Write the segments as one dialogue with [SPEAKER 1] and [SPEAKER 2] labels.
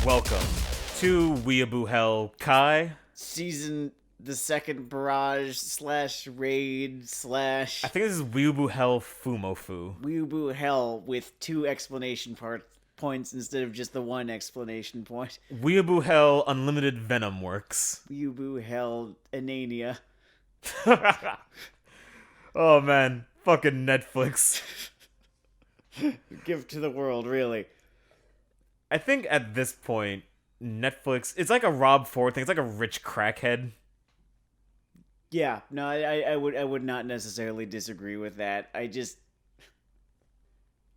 [SPEAKER 1] Welcome to Weeaboo Hell, Kai.
[SPEAKER 2] The second barrage slash raid slash
[SPEAKER 1] I think this is Weeaboo Hell Fumofu.
[SPEAKER 2] Weeaboo Hell with two explanation points instead of just the one explanation point.
[SPEAKER 1] Weeaboo Hell Unlimited Venom Works.
[SPEAKER 2] Weeaboo Hell Anania.
[SPEAKER 1] Oh man, fucking Netflix.
[SPEAKER 2] Give to the world, really.
[SPEAKER 1] I think at this point, Netflix, it's like a Rob Ford thing. It's like a rich crackhead.
[SPEAKER 2] Yeah, no, I would not necessarily disagree with that. I just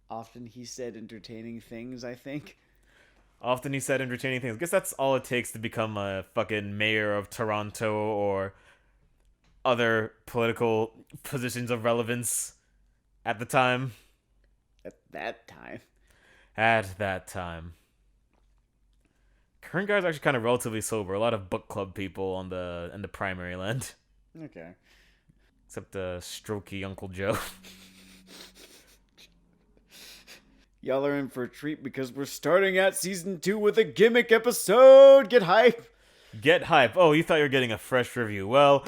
[SPEAKER 2] often he said entertaining things, I think.
[SPEAKER 1] Often he said entertaining things. I guess that's all it takes to become a fucking mayor of Toronto or other political positions of relevance at the time.
[SPEAKER 2] At that time.
[SPEAKER 1] At that time. Current guy's actually kind of relatively sober. A lot of book club people in the primary land.
[SPEAKER 2] Okay.
[SPEAKER 1] Except strokey Uncle Joe.
[SPEAKER 2] Y'all are in for a treat because we're starting out season 2 with a gimmick episode. Get hype.
[SPEAKER 1] Get hype. Oh, you thought you were getting a fresh review. Well,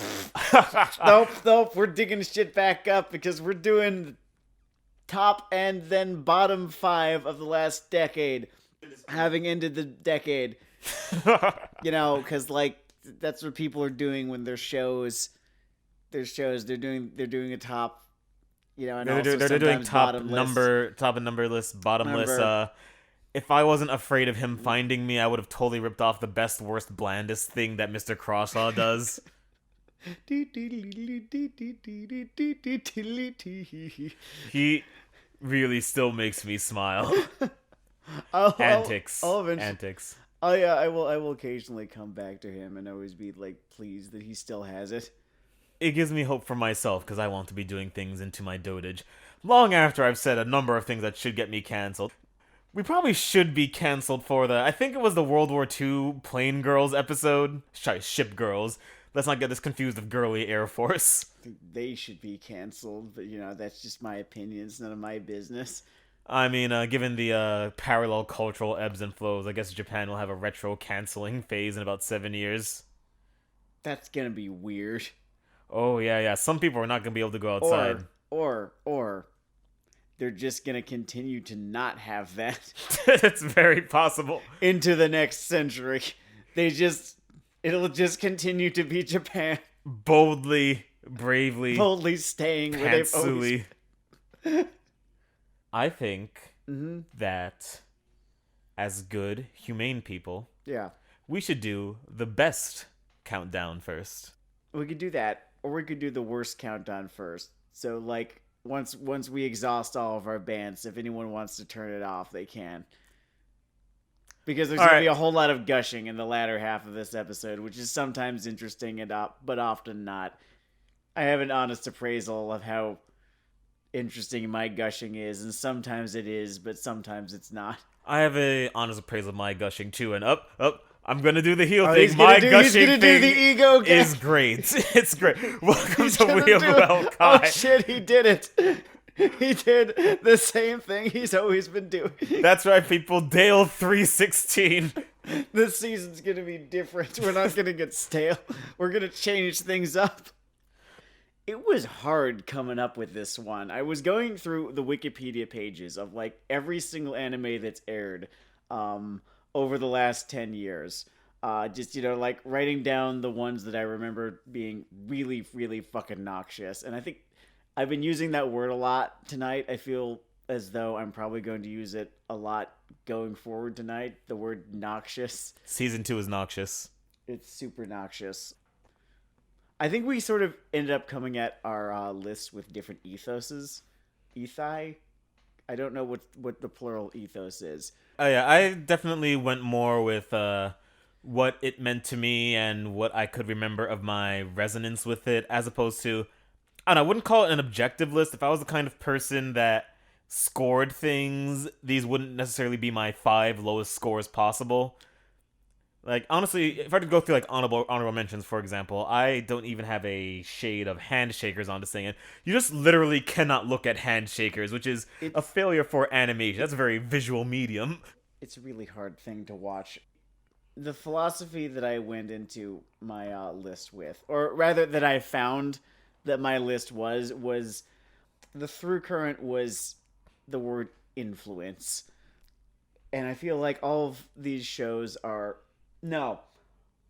[SPEAKER 2] Nope. We're digging shit back up because we're doing top and then bottom 5 of the last decade. Having ended the decade. You know, because like that's what people are doing when their shows they're doing a top, you know, and
[SPEAKER 1] they're doing top
[SPEAKER 2] bottom
[SPEAKER 1] and number list, bottom list. If I wasn't afraid of him finding me, I would have totally ripped off the best, worst, blandest thing that Mr. Crosslaw does. He really still makes me smile. Antics.
[SPEAKER 2] Oh yeah, I will occasionally come back to him and always be like pleased that he still has it.
[SPEAKER 1] It gives me hope for myself because I want to be doing things into my dotage long after I've said a number of things that should get me canceled. We probably should be canceled for I think it was the World War II Plane Girls episode. Sorry, Ship Girls. Let's not get this confused with Girly Air Force.
[SPEAKER 2] I think they should be canceled, but you know, that's just my opinion. It's none of my business.
[SPEAKER 1] I mean, given the parallel cultural ebbs and flows, I guess Japan will have a retro canceling phase in about 7 years.
[SPEAKER 2] That's gonna be weird.
[SPEAKER 1] Oh, yeah. Some people are not going to be able to go outside.
[SPEAKER 2] Or they're just going to continue to not have that.
[SPEAKER 1] It's very possible.
[SPEAKER 2] Into the next century. It'll just continue to be Japan.
[SPEAKER 1] Bravely
[SPEAKER 2] staying where they've always...
[SPEAKER 1] I think that as good, humane people, we should do the best countdown first.
[SPEAKER 2] We could do that. Or we could do the worst countdown first. So, like, once we exhaust all of our bands, if anyone wants to turn it off, they can. Because there's going to be a whole lot of gushing in the latter half of this episode, which is sometimes interesting but often not. I have an honest appraisal of how interesting my gushing is, and sometimes it is, but sometimes it's not.
[SPEAKER 1] I have an honest appraisal of my gushing, too, and I'm gonna do the heel thing. My gushing thing
[SPEAKER 2] ego
[SPEAKER 1] is great. It's great. Welcome to Weeaboo Hell, Kai.
[SPEAKER 2] Oh shit, he did it. He did the same thing he's always been doing.
[SPEAKER 1] That's right, people. Dale 316.
[SPEAKER 2] This season's gonna be different. We're not gonna get stale. We're gonna change things up. It was hard coming up with this one. I was going through the Wikipedia pages of like every single anime that's aired over the last 10 years. Just, you know, like writing down the ones that I remember being really, really fucking noxious. And I think I've been using that word a lot tonight. I feel as though I'm probably going to use it a lot going forward tonight. The word noxious.
[SPEAKER 1] Season 2 is noxious.
[SPEAKER 2] It's super noxious. I think we sort of ended up coming at our list with different ethoses. Ethi? I don't know what the plural ethos is.
[SPEAKER 1] Oh yeah, I definitely went more with what it meant to me and what I could remember of my resonance with it, as opposed to, I don't know, I wouldn't call it an objective list. If I was the kind of person that scored things, these wouldn't necessarily be my 5 lowest scores possible. Like, honestly, if I could go through, like, honorable mentions, for example, I don't even have a shade of handshakers on this thing. And you just literally cannot look at handshakers, which is a failure for animation. That's a very visual medium.
[SPEAKER 2] it's a really hard thing to watch. The philosophy that I went into my list with, or rather that I found that my list was the through current was the word influence. And I feel like all of these shows are no,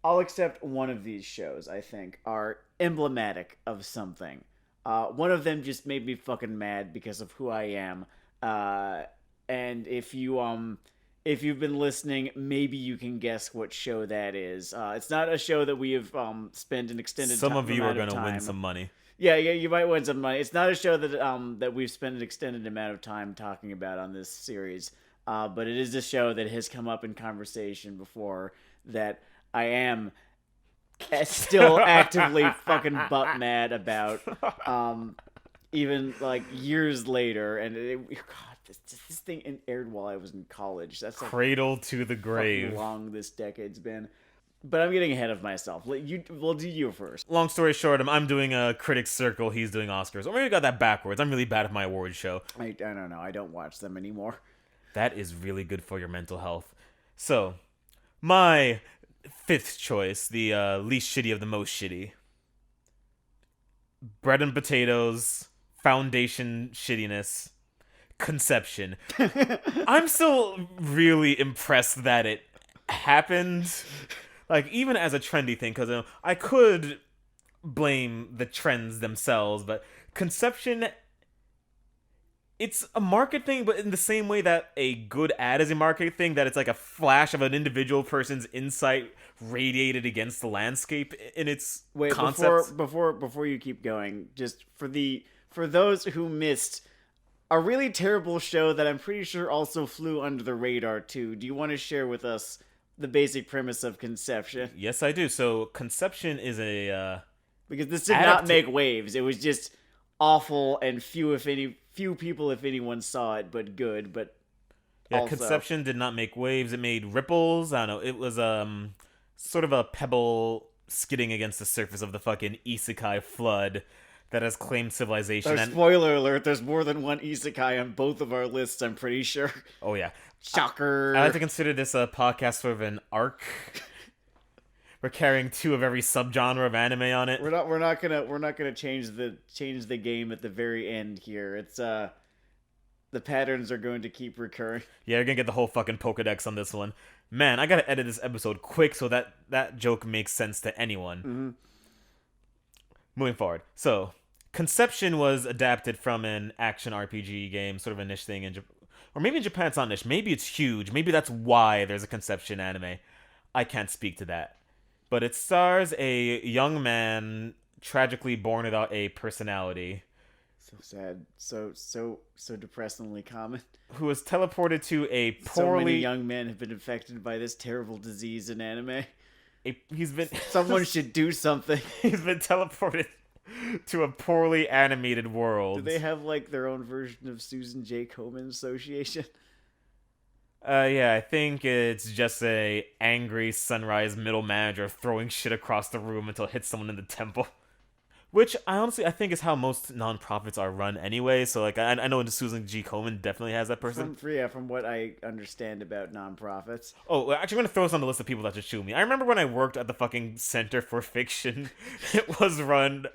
[SPEAKER 2] I'll accept one of these shows, I think, are emblematic of something. One of them just made me fucking mad because of who I am. And if you've been listening, maybe you can guess what show that is. It's not a show that we have spent an extended
[SPEAKER 1] Some of you are
[SPEAKER 2] amount of
[SPEAKER 1] gonna win
[SPEAKER 2] time.
[SPEAKER 1] some money.
[SPEAKER 2] Yeah, you might win some money. It's not a show that we've spent an extended amount of time talking about on this series, but it is a show that has come up in conversation before that I am still actively fucking butt mad about, even like years later. And God, this thing aired while I was in college. That's like
[SPEAKER 1] Cradle to the grave.
[SPEAKER 2] fucking long this decade's been. But I'm getting ahead of myself. We'll do you first.
[SPEAKER 1] Long story short, I'm doing a critics circle. He's doing Oscars. Or maybe I got that backwards. I'm really bad at my awards show.
[SPEAKER 2] I don't know. I don't watch them anymore.
[SPEAKER 1] That is really good for your mental health. So, my fifth choice, the least shitty of the most shitty. Bread and potatoes, foundation shittiness, Conception. I'm still really impressed that it happened. Like, even as a trendy thing, because I could blame the trends themselves, but Conception, it's a market thing, but in the same way that a good ad is a market thing, that it's like a flash of an individual person's insight radiated against the landscape in its concepts.
[SPEAKER 2] Before you keep going, just for those who missed a really terrible show that I'm pretty sure also flew under the radar too, do you want to share with us the basic premise of Conception?
[SPEAKER 1] Yes, I do. So, Conception is a
[SPEAKER 2] because this did not make waves. It was just awful, and few people, if anyone, saw it, but good. But
[SPEAKER 1] yeah,
[SPEAKER 2] also,
[SPEAKER 1] Conception did not make waves. It made ripples. I don't know. It was sort of a pebble skidding against the surface of the fucking isekai flood that has claimed civilization.
[SPEAKER 2] Spoiler alert: there's more than one isekai on both of our lists. I'm pretty sure.
[SPEAKER 1] Oh yeah,
[SPEAKER 2] shocker.
[SPEAKER 1] I like to consider this a podcast sort of an arc. We're carrying two of every subgenre of anime on it.
[SPEAKER 2] We're not gonna change the game at the very end here. It's the patterns are going to keep recurring.
[SPEAKER 1] Yeah, you're gonna get the whole fucking Pokedex on this one. Man, I gotta edit this episode quick so that joke makes sense to anyone.
[SPEAKER 2] Mm-hmm.
[SPEAKER 1] Moving forward. So, Conception was adapted from an action RPG game, sort of a niche thing in Japan. Or maybe in Japan it's not niche. Maybe it's huge. Maybe that's why there's a Conception anime. I can't speak to that. But it stars a young man tragically born without a personality.
[SPEAKER 2] So sad. So depressingly common.
[SPEAKER 1] Who was teleported to a poorly...
[SPEAKER 2] So many young men have been infected by this terrible disease in anime.
[SPEAKER 1] He's been...
[SPEAKER 2] Someone should do something.
[SPEAKER 1] He's been teleported to a poorly animated world.
[SPEAKER 2] Do they have, like, their own version of Susan J. Komen Association?
[SPEAKER 1] Yeah, I think it's just a angry Sunrise middle manager throwing shit across the room until it hits someone in the temple. Which, I think is how most nonprofits are run anyway, so, like, I know Susan G. Komen definitely has that person.
[SPEAKER 2] From what I understand about nonprofits.
[SPEAKER 1] Oh, actually, I'm gonna throw this on the list of people that should shoot me. I remember when I worked at the fucking Center for Fiction, it was run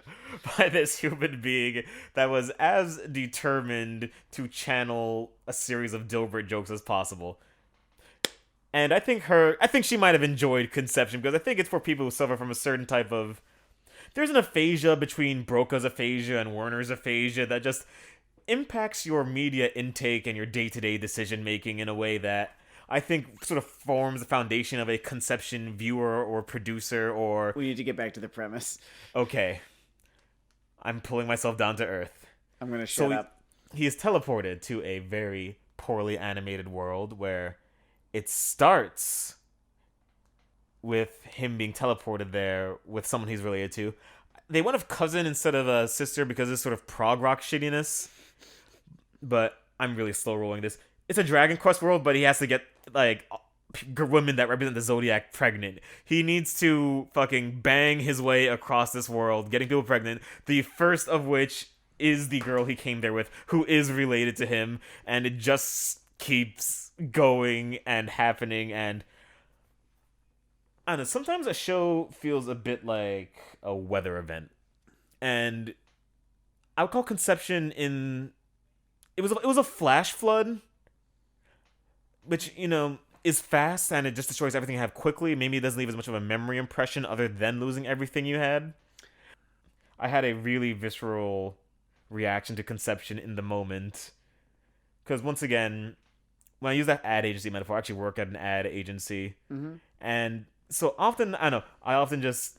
[SPEAKER 1] by this human being that was as determined to channel a series of Dilbert jokes as possible. And I think she might have enjoyed Conception, because I think it's for people who suffer from a certain type of... There's an aphasia between Broca's aphasia and Werner's aphasia that just impacts your media intake and your day-to-day decision-making in a way that I think sort of forms the foundation of a Conception viewer or producer or...
[SPEAKER 2] We need to get back to the premise.
[SPEAKER 1] Okay. I'm pulling myself down to earth.
[SPEAKER 2] I'm gonna shut up.
[SPEAKER 1] He is teleported to a very poorly animated world where it starts with him being teleported there with someone he's related to. They went with cousin instead of a sister because it's sort of prog rock shittiness. But I'm really slow rolling this. It's a Dragon Quest world, but he has to get, like, women that represent the Zodiac pregnant. He needs to fucking bang his way across this world, getting people pregnant. The first of which is the girl he came there with, who is related to him, and it just keeps going and happening. And I don't know, sometimes a show feels a bit like a weather event. And I would call Conception in it was a flash flood, which, is fast and it just destroys everything you have quickly. Maybe it doesn't leave as much of a memory impression other than losing everything you had. I had a really visceral reaction to Conception in the moment. Because once again, when I use that ad agency metaphor, I actually work at an ad agency.
[SPEAKER 2] Mm-hmm.
[SPEAKER 1] And so often, I know, I often just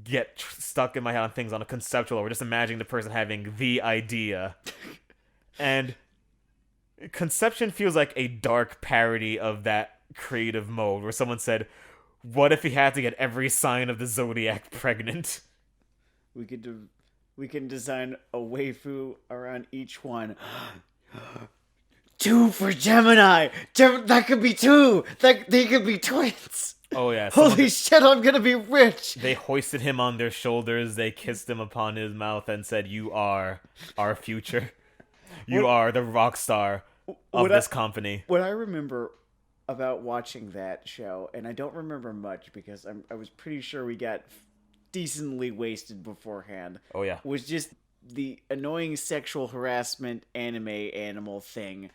[SPEAKER 1] get stuck in my head on things on a conceptual level, just imagining the person having the idea. And Conception feels like a dark parody of that creative mode where someone said, what if he had to get every sign of the zodiac pregnant?
[SPEAKER 2] We could we can design a waifu around each one. Two for Gemini. That could be two. They could be twins.
[SPEAKER 1] Oh yeah.
[SPEAKER 2] Holy shit, I'm gonna be rich.
[SPEAKER 1] They hoisted him on their shoulders, they kissed him upon his mouth and said, you are our future. You are the rock star of this company.
[SPEAKER 2] What I remember about watching that show, and I don't remember much because I was pretty sure we got decently wasted beforehand.
[SPEAKER 1] Oh yeah.
[SPEAKER 2] Was just the annoying sexual harassment anime animal thing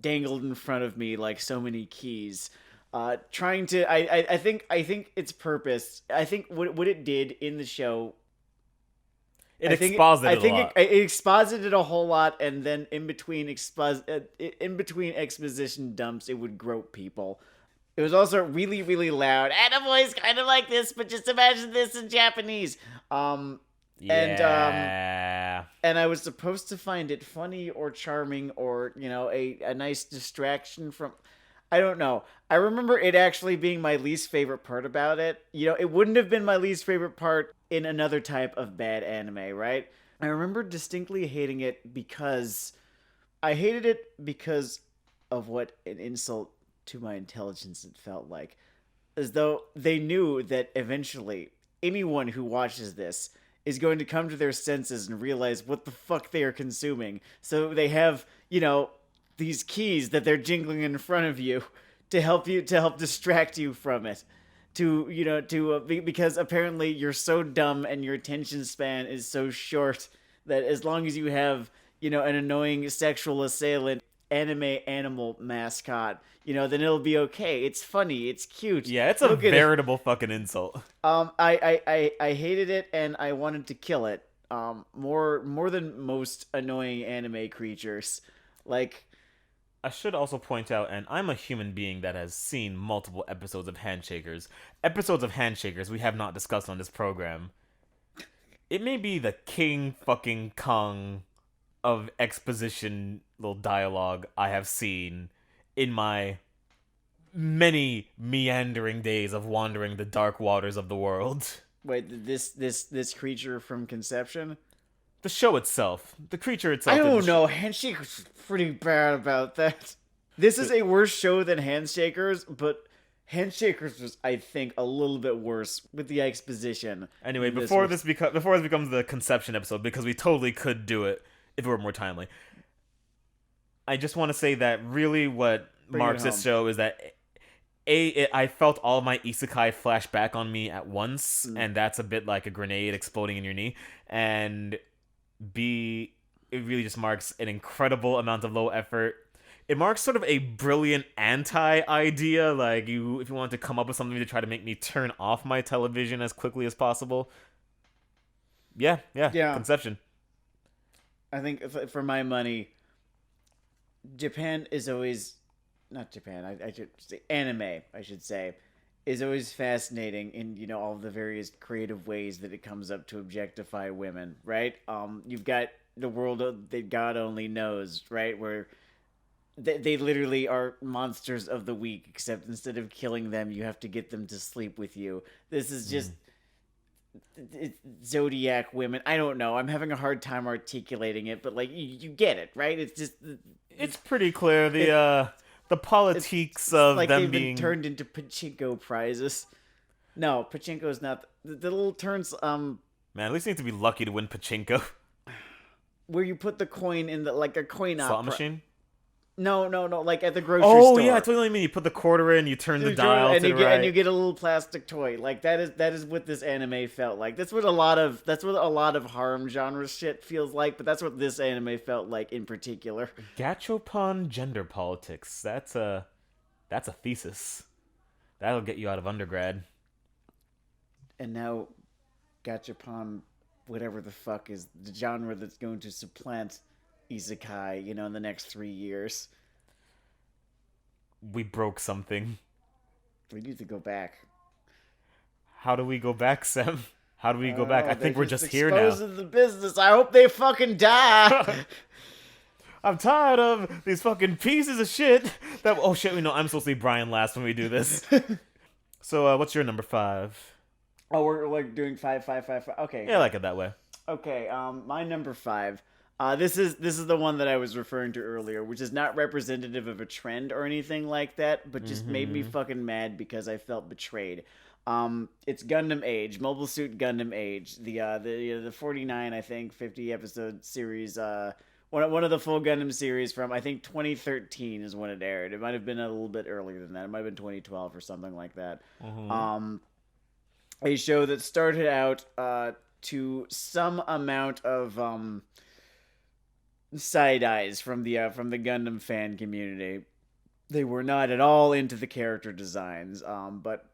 [SPEAKER 2] dangled in front of me like so many keys. Trying to I think its purpose, I think what it did in the show,
[SPEAKER 1] It exposited a lot.
[SPEAKER 2] It exposited a whole lot, and then in between exposition dumps, it would grope people. It was also really, really loud. And a voice kind of like this, but just imagine this in Japanese.
[SPEAKER 1] Yeah.
[SPEAKER 2] And I was supposed to find it funny or charming or, a nice distraction from... I don't know. I remember it actually being my least favorite part about it. It wouldn't have been my least favorite part in another type of bad anime, right? I remember distinctly hating it because... I hated it because of what an insult to my intelligence it felt like. As though they knew that eventually anyone who watches this is going to come to their senses and realize what the fuck they are consuming. So they have, these keys that they're jingling in front of you to help distract you from it. Because apparently you're so dumb and your attention span is so short that as long as you have, an annoying sexual assailant anime animal mascot, then it'll be okay. It's funny. It's cute.
[SPEAKER 1] Yeah, it's a veritable fucking insult.
[SPEAKER 2] I hated it and I wanted to kill it. More than most annoying anime creatures. Like,
[SPEAKER 1] I should also point out, and I'm a human being that has seen multiple episodes of Handshakers. Episodes of Handshakers we have not discussed on this program. It may be the King fucking Kong of exposition little dialogue I have seen in my many meandering days of wandering the dark waters of the world.
[SPEAKER 2] Wait, this creature from Conception?
[SPEAKER 1] The show itself. The creature itself.
[SPEAKER 2] I don't know. Handshakers was pretty bad about that. This is a worse show than Handshakers, but Handshakers was, I think, a little bit worse with the exposition.
[SPEAKER 1] Anyway, before this becomes the Conception episode, because we totally could do it if it were more timely, I just want to say that really what marks this show is that I felt all my isekai flash back on me at once, and that's a bit like a grenade exploding in your knee. And B, it really just marks an incredible amount of low effort. It marks sort of a brilliant anti-idea, like if you want to come up with something to try to make me turn off my television as quickly as possible. Yeah. Conception.
[SPEAKER 2] I think for my money, Japan is always... Not Japan, I should say anime, I should say, is always fascinating in, all the various creative ways that it comes up to objectify women, right? You've got the world that God only knows, right? Where they literally are monsters of the week, except instead of killing them, you have to get them to sleep with you. This is just... Zodiac women. I don't know. I'm having a hard time articulating it, but you get it, right? It's just...
[SPEAKER 1] It's pretty clear, the politiques of
[SPEAKER 2] like
[SPEAKER 1] them
[SPEAKER 2] they've
[SPEAKER 1] being
[SPEAKER 2] been turned into pachinko prizes. No, pachinko is not the little turns.
[SPEAKER 1] Man, at least you need to be lucky to win pachinko.
[SPEAKER 2] Where you put the coin in a coin
[SPEAKER 1] slot machine.
[SPEAKER 2] No, like at the grocery
[SPEAKER 1] Oh yeah, I
[SPEAKER 2] store.
[SPEAKER 1] totally mean. You put the quarter in, you turn the dial
[SPEAKER 2] And
[SPEAKER 1] to
[SPEAKER 2] you
[SPEAKER 1] the
[SPEAKER 2] get
[SPEAKER 1] right.
[SPEAKER 2] a little plastic toy. Like that is what this anime felt like. That's what a lot of harem genre shit feels like, but that's what this anime felt like in particular.
[SPEAKER 1] Gachopon gender politics. That's a thesis. That'll get you out of undergrad.
[SPEAKER 2] And now Gachapon, whatever the fuck is the genre that's going to supplant isekai, in the next 3 years.
[SPEAKER 1] We broke something.
[SPEAKER 2] We need to go back.
[SPEAKER 1] How do we go back, Sam? How do we go back? I
[SPEAKER 2] Oh, they're
[SPEAKER 1] think we're
[SPEAKER 2] just
[SPEAKER 1] just here now.
[SPEAKER 2] exposing the business. I hope they fucking die.
[SPEAKER 1] I'm tired of these fucking pieces of shit. That oh shit, we know I'm supposed to be Brian last when we do this. So, what's your number 5?
[SPEAKER 2] Oh, we're like doing five, five, five, five. Okay,
[SPEAKER 1] Yeah, I like it that way.
[SPEAKER 2] okay. My number five. This is the one that I was referring to earlier, which is not representative of a trend or anything like that, but just made me fucking mad because I felt betrayed. It's Gundam Age, Mobile Suit Gundam Age, the 49, I think, 50 episode series. One of the full Gundam series from I think 2013 is when it aired. It might have been a little bit earlier than that. It might have been 2012 or something like that. A show that started out to some amount of side eyes from the Gundam fan community. They were not at all into the character designs, but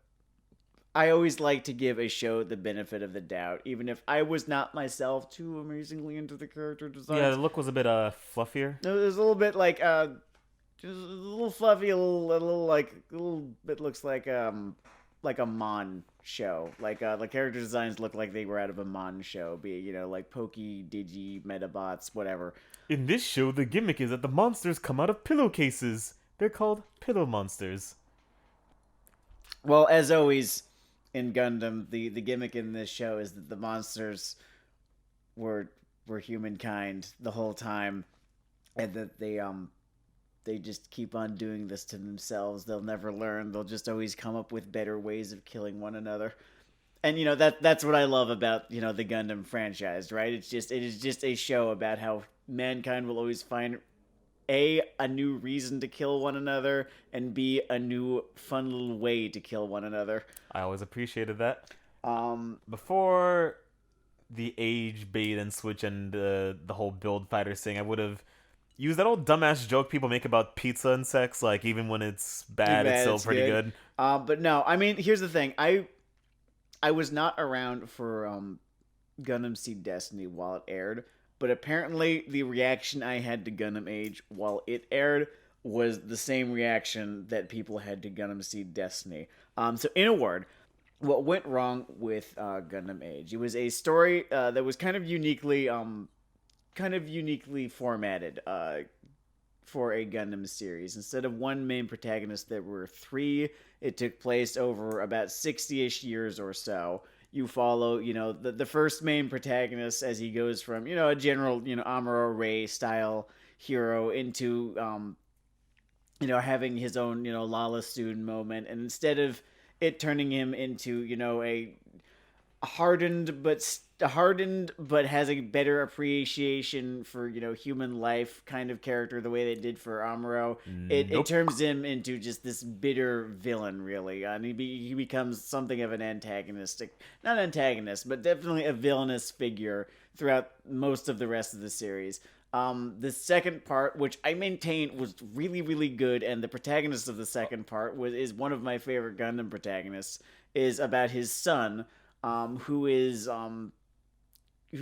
[SPEAKER 2] I always like to give a show the benefit of the doubt, even if I was not myself too amazingly into the character
[SPEAKER 1] Yeah, the
[SPEAKER 2] designs.
[SPEAKER 1] look was a bit fluffier.
[SPEAKER 2] No, there's a little bit like just a little fluffy, a little bit looks like a Mon show. Like the character designs look like they were out of a Mon show, be like Pokey, Digi, Metabots, whatever.
[SPEAKER 1] In this show, the gimmick is that the monsters come out of pillowcases. They're called pillow monsters.
[SPEAKER 2] Well, as always in Gundam, the gimmick in this show is that the monsters were humankind the whole time, and that they just keep on doing this to themselves. They'll never learn. They'll just always come up with better ways of killing one another. And that's what I love about the Gundam franchise, right? It is just a show about how mankind will always find a new reason to kill one another, and B, a new fun little way to kill one another.
[SPEAKER 1] I always appreciated that.
[SPEAKER 2] Um,
[SPEAKER 1] Before the age bait and switch and the whole build fighters thing, I would have used that old dumbass joke people make about pizza and sex. Like, even when it's bad, it's still
[SPEAKER 2] it's
[SPEAKER 1] pretty good.
[SPEAKER 2] But no, I mean, here's the thing. I was not around for Gundam Seed Destiny while it aired, but apparently the reaction I had to Gundam Age while it aired was the same reaction that people had to Gundam Seed Destiny. So in a word, what went wrong with Gundam Age? It was a story that was kind of uniquely formatted for a Gundam series. Instead of one main protagonist, there were three. It took place over about 60-ish years or so. You follow, the first main protagonist as he goes from, a general, Amuro Ray style hero into, having his own, Lala Soon moment. And instead of it turning him into, a hardened but has a better appreciation for human life kind of character, the way they did for Amuro, it
[SPEAKER 1] Nope.
[SPEAKER 2] turns him into just this bitter villain, really. And he becomes something of an not antagonist, but definitely a villainous figure throughout most of the rest of the series. The second part, which I maintain was really, really good, and the protagonist of the second part is one of my favorite Gundam protagonists, is about his son, who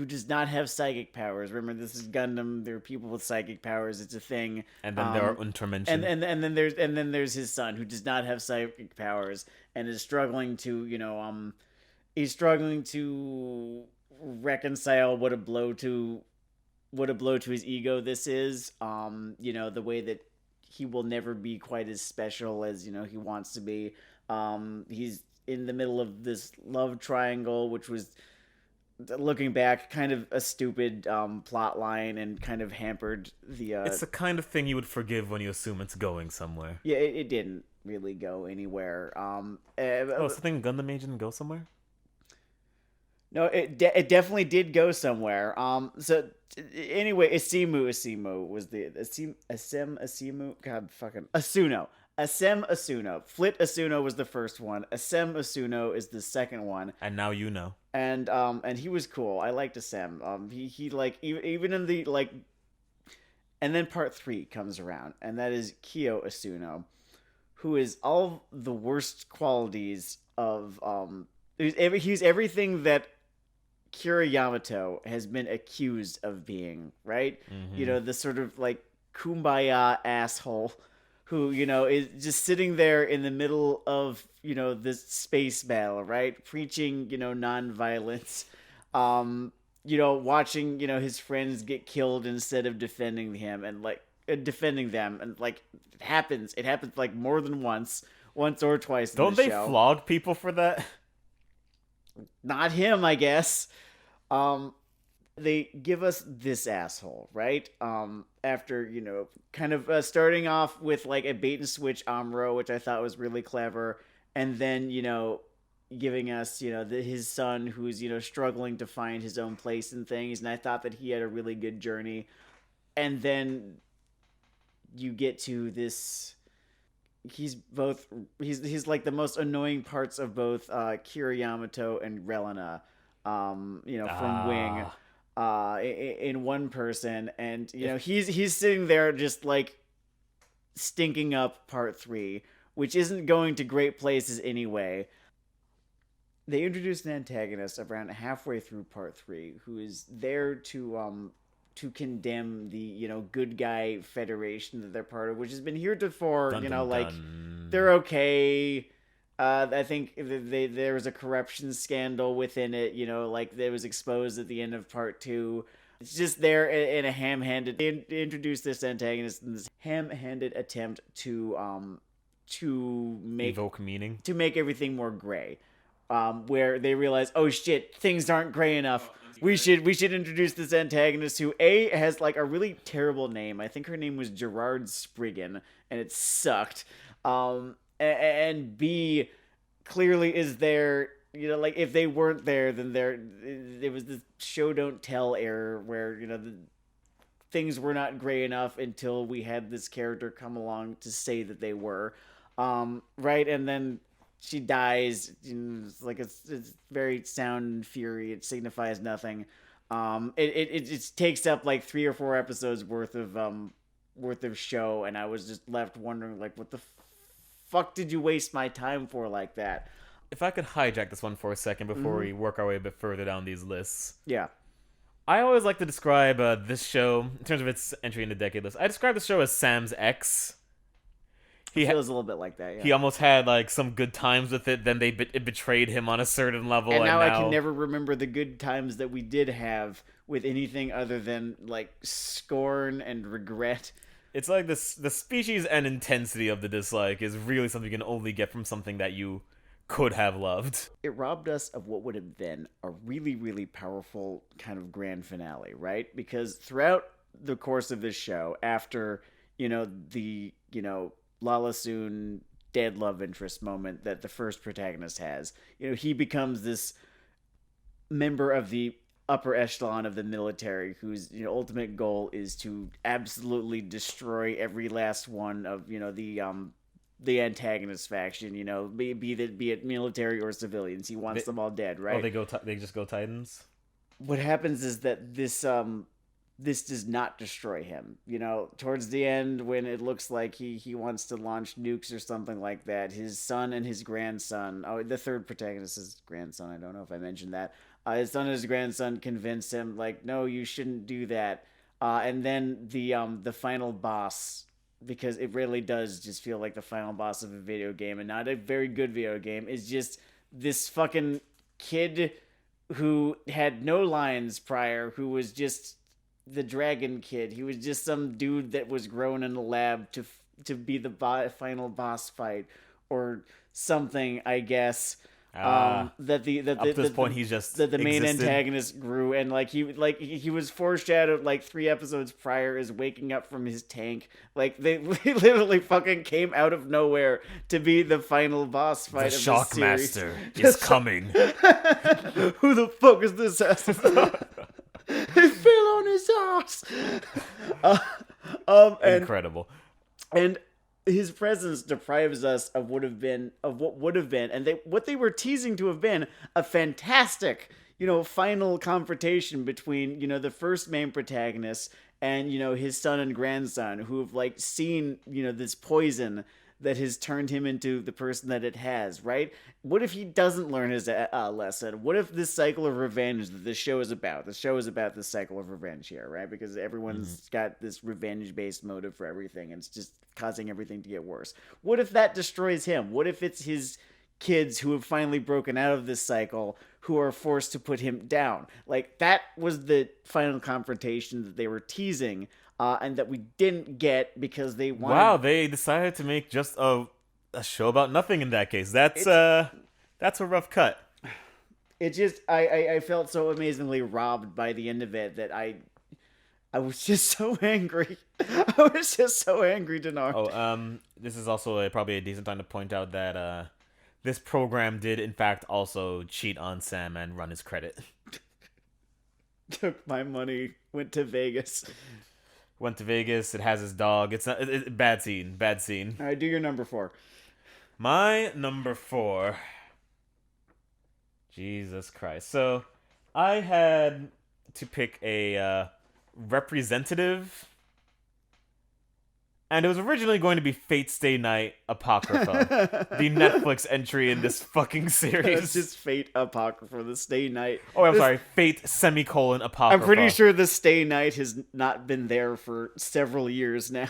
[SPEAKER 2] does not have psychic powers. Remember, this is Gundam. There are people with psychic powers. It's a thing.
[SPEAKER 1] And then there are Untermenschen.
[SPEAKER 2] And then there's his son who does not have psychic powers and is struggling to he's struggling to reconcile what a blow to his ego this is. The way that he will never be quite as special as he wants to be. He's in the middle of this love triangle, which was, looking back, kind of a stupid plot line, and kind of hampered the
[SPEAKER 1] It's the kind of thing you would forgive when you assume it's going somewhere.
[SPEAKER 2] yeah, it didn't really go anywhere.
[SPEAKER 1] Oh, something Gundam Age didn't go somewhere?
[SPEAKER 2] No, it definitely did go somewhere. Anyway, Asimu was the Asem Asimu. God fucking Asuno. Asem Asuno. Flit Asuno was the first one. Asem Asuno is the second one.
[SPEAKER 1] And now you know.
[SPEAKER 2] And he was cool. I liked Asem. He like even in the like, and then part three comes around, and that is Kyo Asuno, who is all the worst qualities of he's everything that Kira Yamato has been accused of being, right? You
[SPEAKER 1] Mm-hmm.
[SPEAKER 2] know, the sort of like kumbaya asshole who, you know, is just sitting there in the middle of, you know, this space battle, right? Preaching, you know, nonviolence. Um, you know, watching, you know, his friends get killed instead of defending him and like defending them and like it happens like more than once or twice in the
[SPEAKER 1] Don't they
[SPEAKER 2] show.
[SPEAKER 1] flog people for that?
[SPEAKER 2] Not him, I guess. Um, they give us this asshole, right? After, you know, kind of starting off with like a bait and switch Amuro, which I thought was really clever, and then, you know, giving us, you know, his son who's, you know, struggling to find his own place and things, and I thought that he had a really good journey. And then you get to this, he's like the most annoying parts of both Kira Yamato and Relena, you know, from Wing,
[SPEAKER 1] Ah.
[SPEAKER 2] in one person. And you know, he's sitting there just like stinking up part three, which isn't going to great places anyway. They introduced an antagonist around halfway through part three who is there to condemn the, you know, good guy federation that they're part of, which has been heretofore,
[SPEAKER 1] Dun
[SPEAKER 2] you know,
[SPEAKER 1] dun
[SPEAKER 2] like
[SPEAKER 1] dun.
[SPEAKER 2] they're okay. I think there was a corruption scandal within it, you know, like it was exposed at the end of part two. It's just there in a ham-handed. They introduced this antagonist in this ham-handed attempt
[SPEAKER 1] Evoke meaning.
[SPEAKER 2] to make everything more gray. Where they realize, oh shit, things aren't gray enough. We should introduce this antagonist who has like a really terrible name. I think her name was Gerard Spriggan, and it sucked. And B clearly is there. You know, like if they weren't there, then there was this show don't tell error where, you know, things were not gray enough until we had this character come along to say that they were. Right, and then she dies. It's like it's very sound and fury. It signifies nothing. It takes up like 3 or 4 episodes worth of show, and I was just left wondering like, what the fuck did you waste my time for like that?
[SPEAKER 1] If I could hijack this one for a second before
[SPEAKER 2] Mm-hmm.
[SPEAKER 1] we work our way a bit further down these lists.
[SPEAKER 2] Yeah.
[SPEAKER 1] I always like to describe this show, in terms of its entry in the decade list, I describe the show as Sam's ex.
[SPEAKER 2] It
[SPEAKER 1] He
[SPEAKER 2] feels a little bit like that,
[SPEAKER 1] he
[SPEAKER 2] yeah.
[SPEAKER 1] almost had like some good times with it, then it betrayed him on a certain level,
[SPEAKER 2] And
[SPEAKER 1] and
[SPEAKER 2] now I can
[SPEAKER 1] now
[SPEAKER 2] never remember the good times that we did have with anything other than like scorn and regret.
[SPEAKER 1] it's like this the species and intensity of the dislike is really something you can only get from something that you could have loved.
[SPEAKER 2] It robbed us of what would have been a really, really powerful kind of grand finale, right? Because throughout the course of this show, after, you know, the, you know, Lala Soon dead love interest moment that the first protagonist has, you know, he becomes this member of the upper echelon of the military whose, you know, ultimate goal is to absolutely destroy every last one of, you know, the antagonist faction, you know, be it military or civilians. He wants
[SPEAKER 1] They,
[SPEAKER 2] them all dead,
[SPEAKER 1] oh,
[SPEAKER 2] right?
[SPEAKER 1] they just go Titans.
[SPEAKER 2] What happens is that this does not destroy him. You know, towards the end when it looks like he wants to launch nukes or something like that, his son and his grandson, oh, the third protagonist is grandson. I don't know if I mentioned that. His son and his grandson convince him like, no, you shouldn't do that. And then the final boss, because it really does just feel like the final boss of a video game and not a very good video game, is just this fucking kid who had no lines prior, who was just the dragon kid. He was just some dude that was grown in a lab to be the final boss fight or something, I guess.
[SPEAKER 1] Up to this point, he's just
[SPEAKER 2] that the main
[SPEAKER 1] existed.
[SPEAKER 2] antagonist grew, and he was foreshadowed like 3 episodes prior as waking up from his tank. Like they literally fucking came out of nowhere to be the final boss fight
[SPEAKER 1] The
[SPEAKER 2] of this series.
[SPEAKER 1] Shockmaster is coming.
[SPEAKER 2] Who the fuck is this asshole? He fell on his ass. And
[SPEAKER 1] Incredible.
[SPEAKER 2] and his presence deprives us of what would have been, and what they were teasing to have been a fantastic, final confrontation between, the first main protagonist and, his son and grandson, who have like seen, this poison that has turned him into the person that it has, right? What if he doesn't learn his lesson? What if this cycle of revenge that this show is about? The show is about this cycle of revenge here, right? Because everyone's got this revenge-based motive for everything, and it's just causing everything to get worse. What if that destroys him? What if it's his kids who have finally broken out of this cycle who are forced to put him down? Like, that was the final confrontation that they were teasing, and that we didn't get because they wanted...
[SPEAKER 1] Wow, they decided to make just a show about nothing in that case. That's a rough cut.
[SPEAKER 2] It just... I felt so amazingly robbed by the end of it that I was just so angry. I was just so angry, Denard.
[SPEAKER 1] Oh, this is also probably a decent time to point out that this program did, in fact, also cheat on Sam and run his credit.
[SPEAKER 2] Took my money, went to Vegas.
[SPEAKER 1] Went to Vegas. It has his dog. It's not bad scene. Bad scene.
[SPEAKER 2] All right, do your number 4.
[SPEAKER 1] My number 4. Jesus Christ. So, I had to pick a representative, and it was originally going to be Fate Stay Night Apocrypha, the Netflix entry in this fucking series.
[SPEAKER 2] It's just Fate Apocrypha, the Stay Night.
[SPEAKER 1] Oh, I'm sorry, Fate Apocrypha.
[SPEAKER 2] I'm pretty sure the Stay Night has not been there for several years now.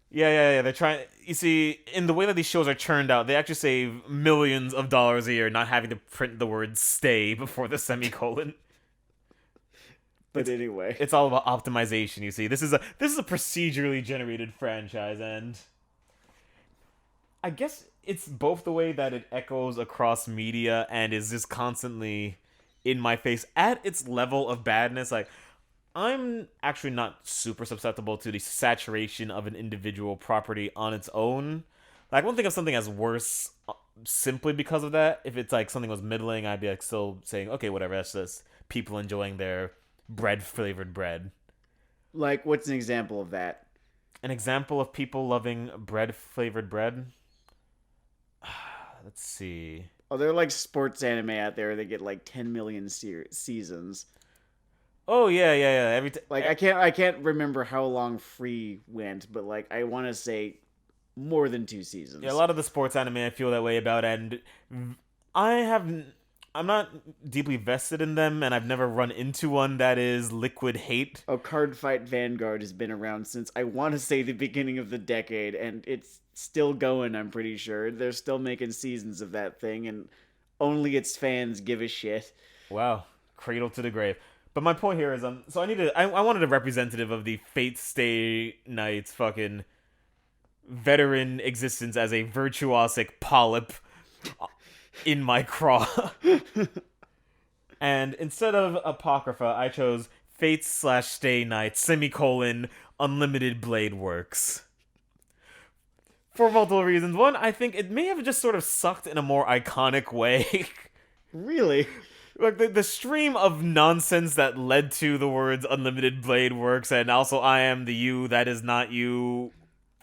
[SPEAKER 1] Yeah. They're trying. You see, in the way that these shows are churned out, they actually save millions of dollars a year not having to print the word "stay" before the semicolon.
[SPEAKER 2] But anyway,
[SPEAKER 1] it's all about optimization. You see, this is a procedurally generated franchise, and I guess it's both the way that it echoes across media and is just constantly in my face at its level of badness. Like, I'm actually not super susceptible to the saturation of an individual property on its own. Like, I won't think of something as worse simply because of that. If it's like something was middling, I'd be like still saying, okay, whatever. That's just people enjoying their bread-flavored bread.
[SPEAKER 2] Like, what's an example of that?
[SPEAKER 1] An example of people loving bread-flavored bread? Let's see.
[SPEAKER 2] Oh, there are like sports anime out there that get like 10 million seasons.
[SPEAKER 1] Oh yeah.
[SPEAKER 2] I can't remember how long Free went, but like I want to say more than 2 seasons.
[SPEAKER 1] Yeah, a lot of the sports anime I feel that way about, and I'm not deeply vested in them, and I've never run into one that is liquid hate.
[SPEAKER 2] Oh, Card Fight Vanguard has been around since, I want to say, the beginning of the decade, and it's still going, I'm pretty sure. They're still making seasons of that thing, and only its fans give a shit.
[SPEAKER 1] Wow. Cradle to the grave. But my point here is, so I wanted a representative of the Fate Stay Night's fucking veteran existence as a virtuosic polyp in my craw. And instead of Apocrypha, I chose Fate/Stay Night, Unlimited Blade Works. For multiple reasons. One, I think it may have just sort of sucked in a more iconic way.
[SPEAKER 2] Really?
[SPEAKER 1] Like, the stream of nonsense that led to the words Unlimited Blade Works, and also I am the you that is not you.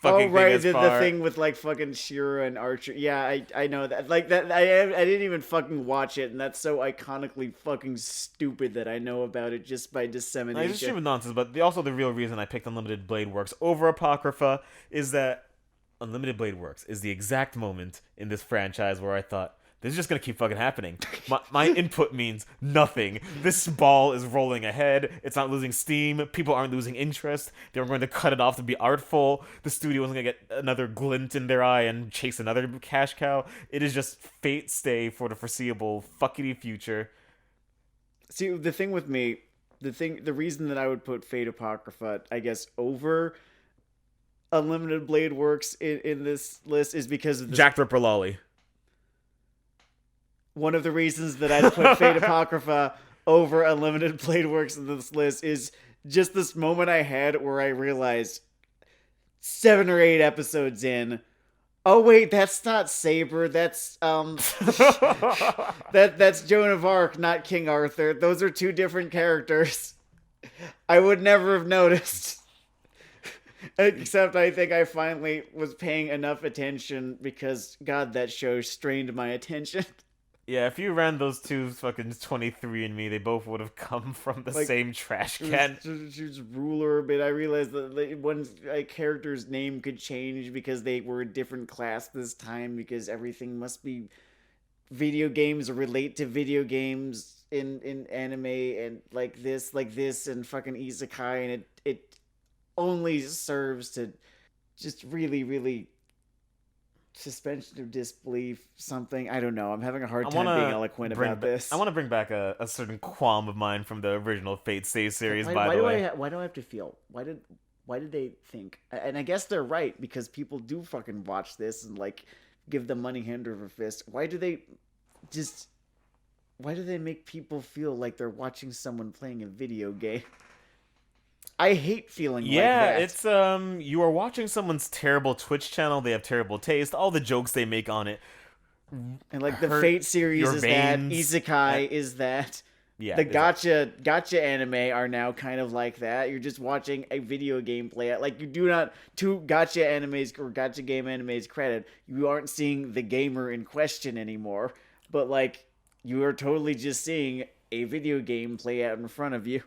[SPEAKER 2] Oh, right, the thing with, like, fucking Shira and Archer. Yeah, I know that. Like, that I didn't even fucking watch it, and that's so iconically fucking stupid that I know about it just by dissemination.
[SPEAKER 1] It's stupid nonsense, but also the real reason I picked Unlimited Blade Works over Apocrypha is that Unlimited Blade Works is the exact moment in this franchise where I thought, this is just gonna keep fucking happening. My input means nothing. This ball is rolling ahead. It's not losing steam. People aren't losing interest. They were going to cut it off to be artful. The studio wasn't gonna get another glint in their eye and chase another cash cow. It is just Fate Stay for the foreseeable fuckity future.
[SPEAKER 2] See, the thing with me, the reason that I would put Fate Apocrypha, I guess, over Unlimited Blade Works in this list is because of
[SPEAKER 1] Jack the Ripper Lolly.
[SPEAKER 2] one of the reasons that I'd put Fate Apocrypha over Unlimited Blade Works in this list is just this moment I had where I realized 7 or 8 episodes in, oh wait, that's not Saber. That's that's Joan of Arc, not King Arthur. Those are two different characters. I would never have noticed. Except I think I finally was paying enough attention because God, that show strained my attention.
[SPEAKER 1] Yeah, if you ran those two fucking 23andMe, they both would have come from the
[SPEAKER 2] Like,
[SPEAKER 1] same trash can.
[SPEAKER 2] She was ruler, but I realized that one character's name could change because they were a different class this time because everything must be video games or relate to video games in anime and like this and fucking isekai, and it only serves to just really suspension of disbelief something. I don't know. I'm having a hard time being eloquent about this.
[SPEAKER 1] I want to bring back a certain qualm of mine from the original Fate Stay series.
[SPEAKER 2] Why
[SPEAKER 1] the way,
[SPEAKER 2] why do I have to feel? Why did they think? And I guess they're right because people do fucking watch this and like give the money hand over fist. Why do they make people feel like they're watching someone playing a video game? I hate feeling like that.
[SPEAKER 1] Yeah, it's you are watching someone's terrible Twitch channel. They have terrible taste. All the jokes they make on it,
[SPEAKER 2] and like the Fate series is that, Isekai is that.
[SPEAKER 1] Yeah,
[SPEAKER 2] the gotcha anime are now kind of like that. You're just watching a video game play out. Like, you do not, to gotcha animes or gotcha game animes credit, you aren't seeing the gamer in question anymore. But like, you are totally just seeing a video game play out in front of you.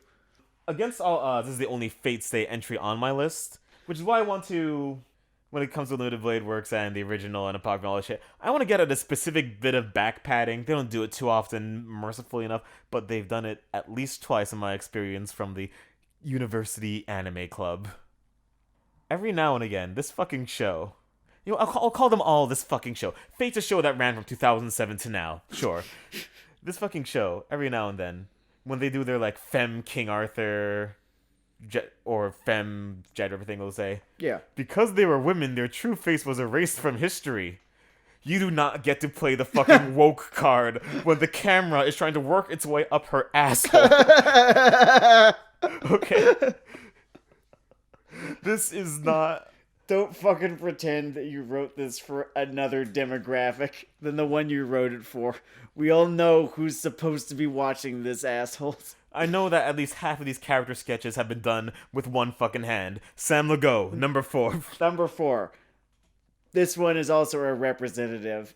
[SPEAKER 1] Against all odds, this is the only Fate Stay entry on my list, which is why I want to, when it comes to Limited Blade Works and the original and Apocrypha and all that shit, I want to get at a specific bit of back padding. They don't do it too often, mercifully enough, but they've done it at least twice in my experience from the University Anime Club. Every now and again, this fucking show, you know, I'll call them all this fucking show. Fate's a show that ran from 2007 to now, sure. This fucking show, every now and then, when they do their like Femme King Arthur or Femme Jet, everything they'll say.
[SPEAKER 2] Yeah.
[SPEAKER 1] Because they were women, their true face was erased from history. You do not get to play the fucking woke card when the camera is trying to work its way up her asshole. Okay. This is not...
[SPEAKER 2] Don't fucking pretend that you wrote this for another demographic than the one you wrote it for. We all know who's supposed to be watching this, assholes.
[SPEAKER 1] I know that at least half of these character sketches have been done with one fucking hand. Sam Legault, number 4.
[SPEAKER 2] Number 4. This one is also a representative.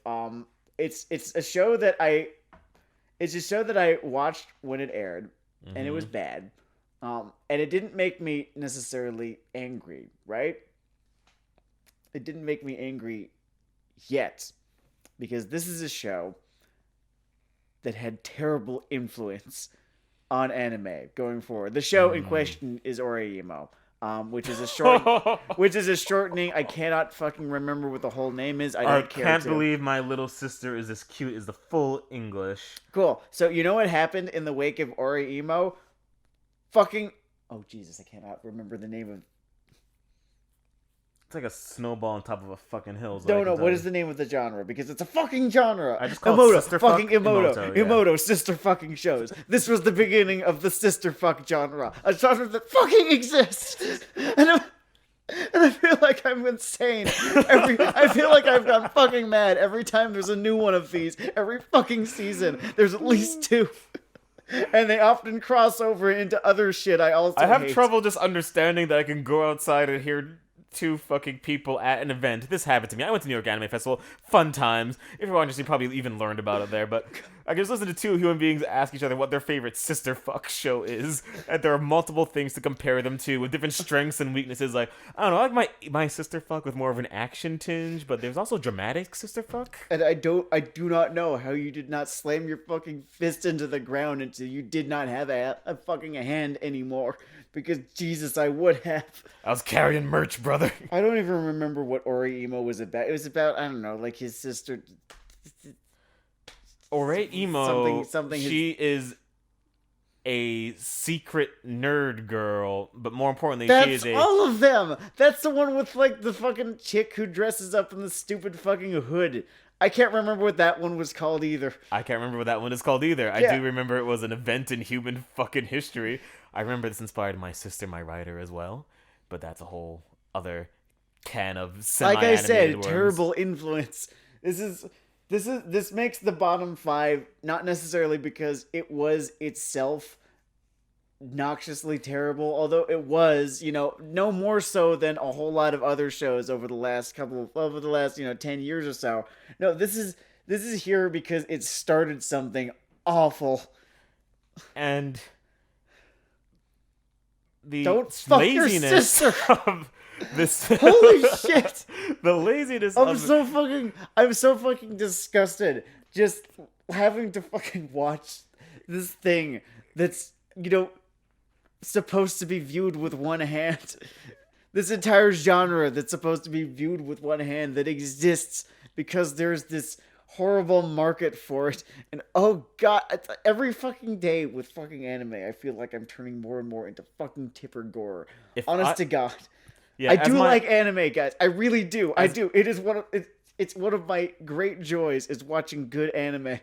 [SPEAKER 2] It's a show that I watched when it aired, and it was bad. And it didn't make me necessarily angry, right? It didn't make me angry yet, because this is a show that had terrible influence on anime going forward. The show in question is Oreimo, which is a shortening. I cannot fucking remember what the whole name is. I
[SPEAKER 1] can't believe my little sister is as cute as the full English.
[SPEAKER 2] Cool. So you know what happened in the wake of Oreimo? Fucking, oh Jesus, I cannot remember the name of.
[SPEAKER 1] It's like a snowball on top of a fucking hill.
[SPEAKER 2] No, what is the name of the genre? Because it's a fucking genre.
[SPEAKER 1] I just call it sister
[SPEAKER 2] fucking
[SPEAKER 1] fuck.
[SPEAKER 2] Emoto, sister fucking shows. This was the beginning of the sister fuck genre. A genre that fucking exists. And I feel like I'm insane. I feel like I've gone fucking mad every time there's a new one of these. Every fucking season, there's at least 2. And they often cross over into other shit I have hate.
[SPEAKER 1] Trouble just understanding that I can go outside and hear 2 fucking people at an event. This happened to me. I went to New York Anime Festival. Fun times. If you're watching, you probably even learned about it there. But I just listened to 2 human beings ask each other what their favorite sister fuck show is. And there are multiple things to compare them to with different strengths and weaknesses. Like, I don't know, I like my sister fuck with more of an action tinge, but there's also dramatic sister fuck.
[SPEAKER 2] And I do not know how you did not slam your fucking fist into the ground until you did not have a fucking hand anymore. Because, Jesus, I would have.
[SPEAKER 1] I was carrying merch, brother.
[SPEAKER 2] I don't even remember what Oreimo was about. It was about, I don't know, like his sister.
[SPEAKER 1] Oreimo,
[SPEAKER 2] something.
[SPEAKER 1] She is a secret nerd girl, but more importantly,
[SPEAKER 2] That's
[SPEAKER 1] she is
[SPEAKER 2] all of them! That's the one with, like, the fucking chick who dresses up in the stupid fucking hood. I can't remember what that one was called either.
[SPEAKER 1] I can't remember what that one is called either. I
[SPEAKER 2] Yeah.
[SPEAKER 1] do remember it was an event in human fucking history. I remember this inspired My Sister, My Writer as well, but that's a whole other can of
[SPEAKER 2] Like I
[SPEAKER 1] semi-animated
[SPEAKER 2] said,
[SPEAKER 1] worms.
[SPEAKER 2] terrible influence. This makes the bottom 5 not necessarily because it was itself noxiously terrible, although it was, no more so than a whole lot of other shows over the last 10 years or so. No, this is here because it started something awful.
[SPEAKER 1] And the
[SPEAKER 2] Don't fuck your
[SPEAKER 1] laziness
[SPEAKER 2] sister.
[SPEAKER 1] of this
[SPEAKER 2] Holy shit.
[SPEAKER 1] the laziness of
[SPEAKER 2] I'm so fucking disgusted just having to fucking watch this thing that's, supposed to be viewed with one hand. This entire genre that's supposed to be viewed with one hand that exists because there's this horrible market for it. And oh god, every fucking day with fucking anime, I feel like I'm turning more and more into fucking Tipper Gore. Honest to God.
[SPEAKER 1] Yeah,
[SPEAKER 2] I do like anime, guys. I really do. I do. It is it's one of my great joys is watching good anime.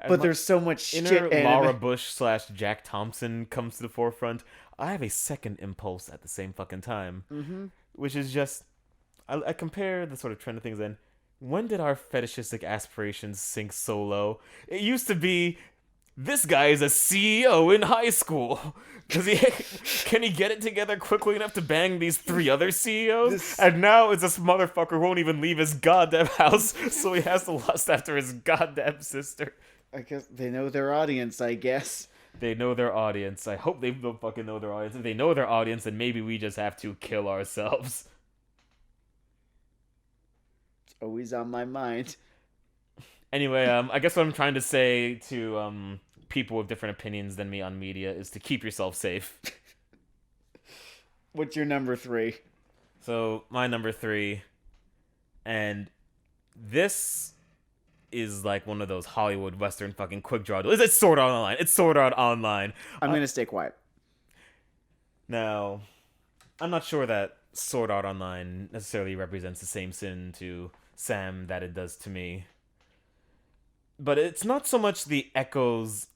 [SPEAKER 2] But there's so much shit anime.
[SPEAKER 1] Laura Bush / Jack Thompson comes to the forefront. I have a second impulse at the same fucking time, which is just I compare the sort of trend of things. And when did our fetishistic aspirations sink so low? It used to be, this guy is a CEO in high school. Can he get it together quickly enough to bang these 3 other CEOs? And now it's this motherfucker won't even leave his goddamn house, so he has to lust after his goddamn sister.
[SPEAKER 2] I guess they know their audience, I guess.
[SPEAKER 1] They know their audience. I hope they don't fucking know their audience. If they know their audience, then maybe we just have to kill ourselves.
[SPEAKER 2] It's always on my mind.
[SPEAKER 1] Anyway, I guess what I'm trying to say to people with different opinions than me on media is to keep yourself safe.
[SPEAKER 2] What's your number 3?
[SPEAKER 1] So, my number 3, and this is like one of those Hollywood Western fucking quick draw. It's Sword Art Online. It's Sword Art Online.
[SPEAKER 2] I'm gonna stay quiet.
[SPEAKER 1] Now, I'm not sure that Sword Art Online necessarily represents the same sin to Sam that it does to me. But it's not so much the echoes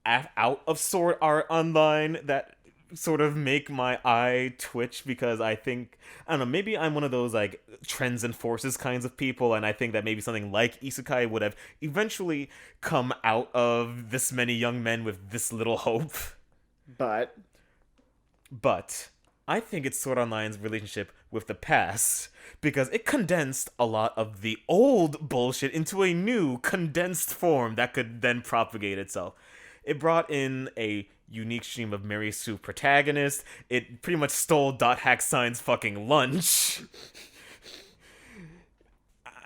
[SPEAKER 1] out of Sword Art Online that sort of make my eye twitch, because I think, I don't know, maybe I'm one of those like trends and forces kinds of people, and I think that maybe something like Isekai would have eventually come out of this many young men with this little hope.
[SPEAKER 2] But
[SPEAKER 1] I think it's Sword Art Online's relationship with the past, because it condensed a lot of the old bullshit into a new condensed form that could then propagate itself. It brought in a unique stream of Mary Sue protagonists. It pretty much stole Dot Hack Sign's fucking lunch.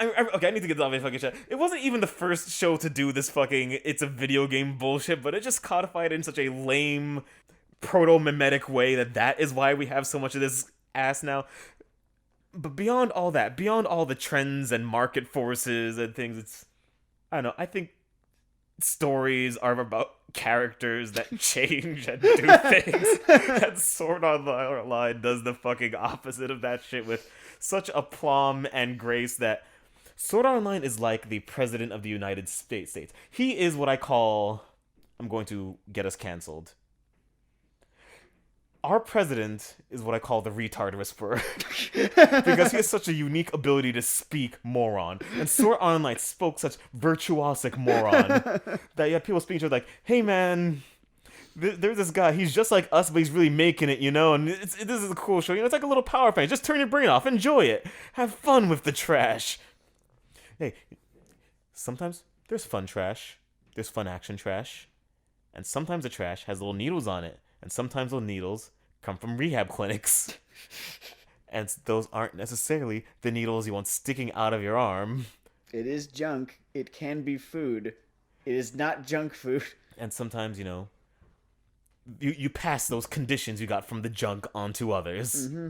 [SPEAKER 1] Okay, I need to get off my fucking shit. It wasn't even the first show to do this fucking it's a video game bullshit, but it just codified it in such a lame, proto-mimetic way that is why we have so much of this ass now. But beyond all that, beyond all the trends and market forces and things, I don't know, I think stories are about characters that change and do things. And Sword Art Online does the fucking opposite of that shit with such aplomb and grace that Sword Art Online is like the president of the United States. He is what I call, I'm going to get us canceled. Our president is what I call the retard whisperer. Because he has such a unique ability to speak moron. And Sword Art Online spoke such virtuosic moron that you have people speaking to like, hey man, there's this guy, he's just like us, but he's really making it, and this is a cool show. It's like a little power fan. Just turn your brain off, enjoy it. Have fun with the trash. Hey, sometimes there's fun trash. There's fun action trash. And sometimes the trash has little needles on it. And sometimes those needles come from rehab clinics. And those aren't necessarily the needles you want sticking out of your arm.
[SPEAKER 2] It is junk. It can be food. It is not junk food.
[SPEAKER 1] And sometimes, you pass those conditions you got from the junk onto others.
[SPEAKER 2] Mm-hmm.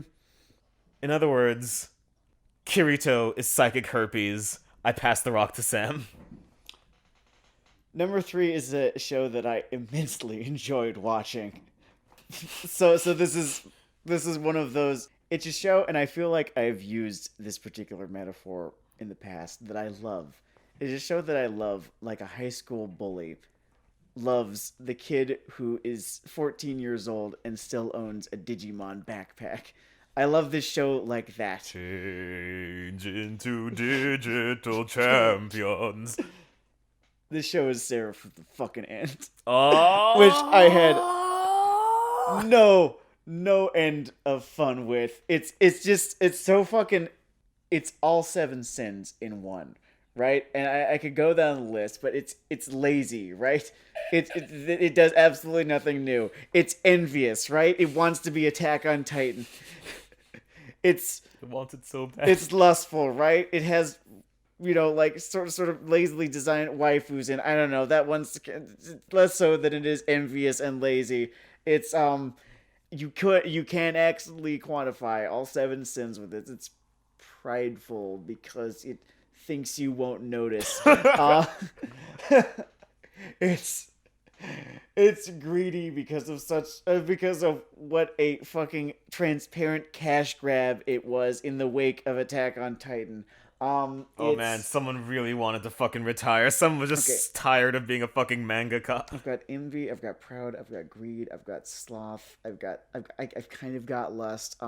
[SPEAKER 1] In other words, Kirito is psychic herpes. I pass the rock to Sam.
[SPEAKER 2] Number 3 is a show that I immensely enjoyed watching. So this is one of those. It's a show, and I feel like I've used this particular metaphor in the past that I love. It's a show that I love, like a high school bully loves the kid who is 14 years old and still owns a Digimon backpack. I love this show like that.
[SPEAKER 1] Change into digital champions.
[SPEAKER 2] This show is Sarah from the fucking end.
[SPEAKER 1] Oh,
[SPEAKER 2] Which I had no end of fun with. It's so fucking it's all seven sins in one, right? And I could go down the list, but it's lazy, right? It does absolutely nothing new. It's envious, right? It wants to be Attack on Titan. It
[SPEAKER 1] wants it so bad.
[SPEAKER 2] It's lustful, right? It has, like sort of lazily designed waifus, and I don't know, that one's less so than it is envious and lazy. It's you can actually quantify all seven sins with it. It's prideful because it thinks you won't notice. It's it's greedy because of what a fucking transparent cash grab it was in the wake of Attack on Titan.
[SPEAKER 1] Oh man, someone really wanted to fucking retire. Someone was just tired of being a fucking mangaka.
[SPEAKER 2] I've got envy, I've got proud, I've got greed, I've got sloth, I've kind of got lust.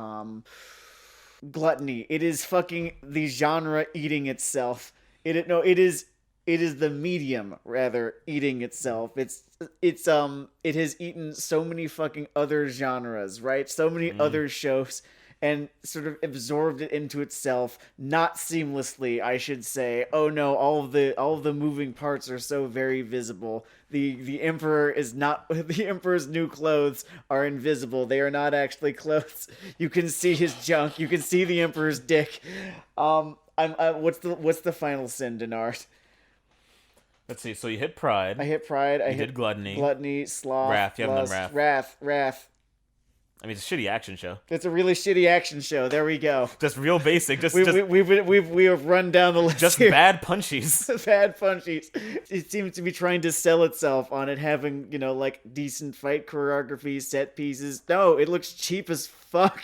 [SPEAKER 2] Gluttony. It is fucking the genre eating itself. It is the medium rather eating itself. It has eaten so many fucking other genres, right? So many other shows, and sort of absorbed it into itself, not seamlessly, I should say. Oh no, all of the moving parts are so very visible. The Emperor is not the Emperor's new clothes are invisible. They are not actually clothes. You can see his junk. You can see the Emperor's dick. What's the final sin, Denard?
[SPEAKER 1] Let's see. So you hit pride.
[SPEAKER 2] I hit pride. I
[SPEAKER 1] did gluttony.
[SPEAKER 2] Gluttony, sloth,
[SPEAKER 1] wrath. You haven't done wrath.
[SPEAKER 2] Wrath.
[SPEAKER 1] I mean, it's a shitty action show.
[SPEAKER 2] It's a really shitty action show. There we go.
[SPEAKER 1] Just real basic.
[SPEAKER 2] We have run down the list.
[SPEAKER 1] Just
[SPEAKER 2] here.
[SPEAKER 1] bad punchies.
[SPEAKER 2] Bad punchies. It seems to be trying to sell itself on it having, like decent fight choreography, set pieces. No, it looks cheap as fuck.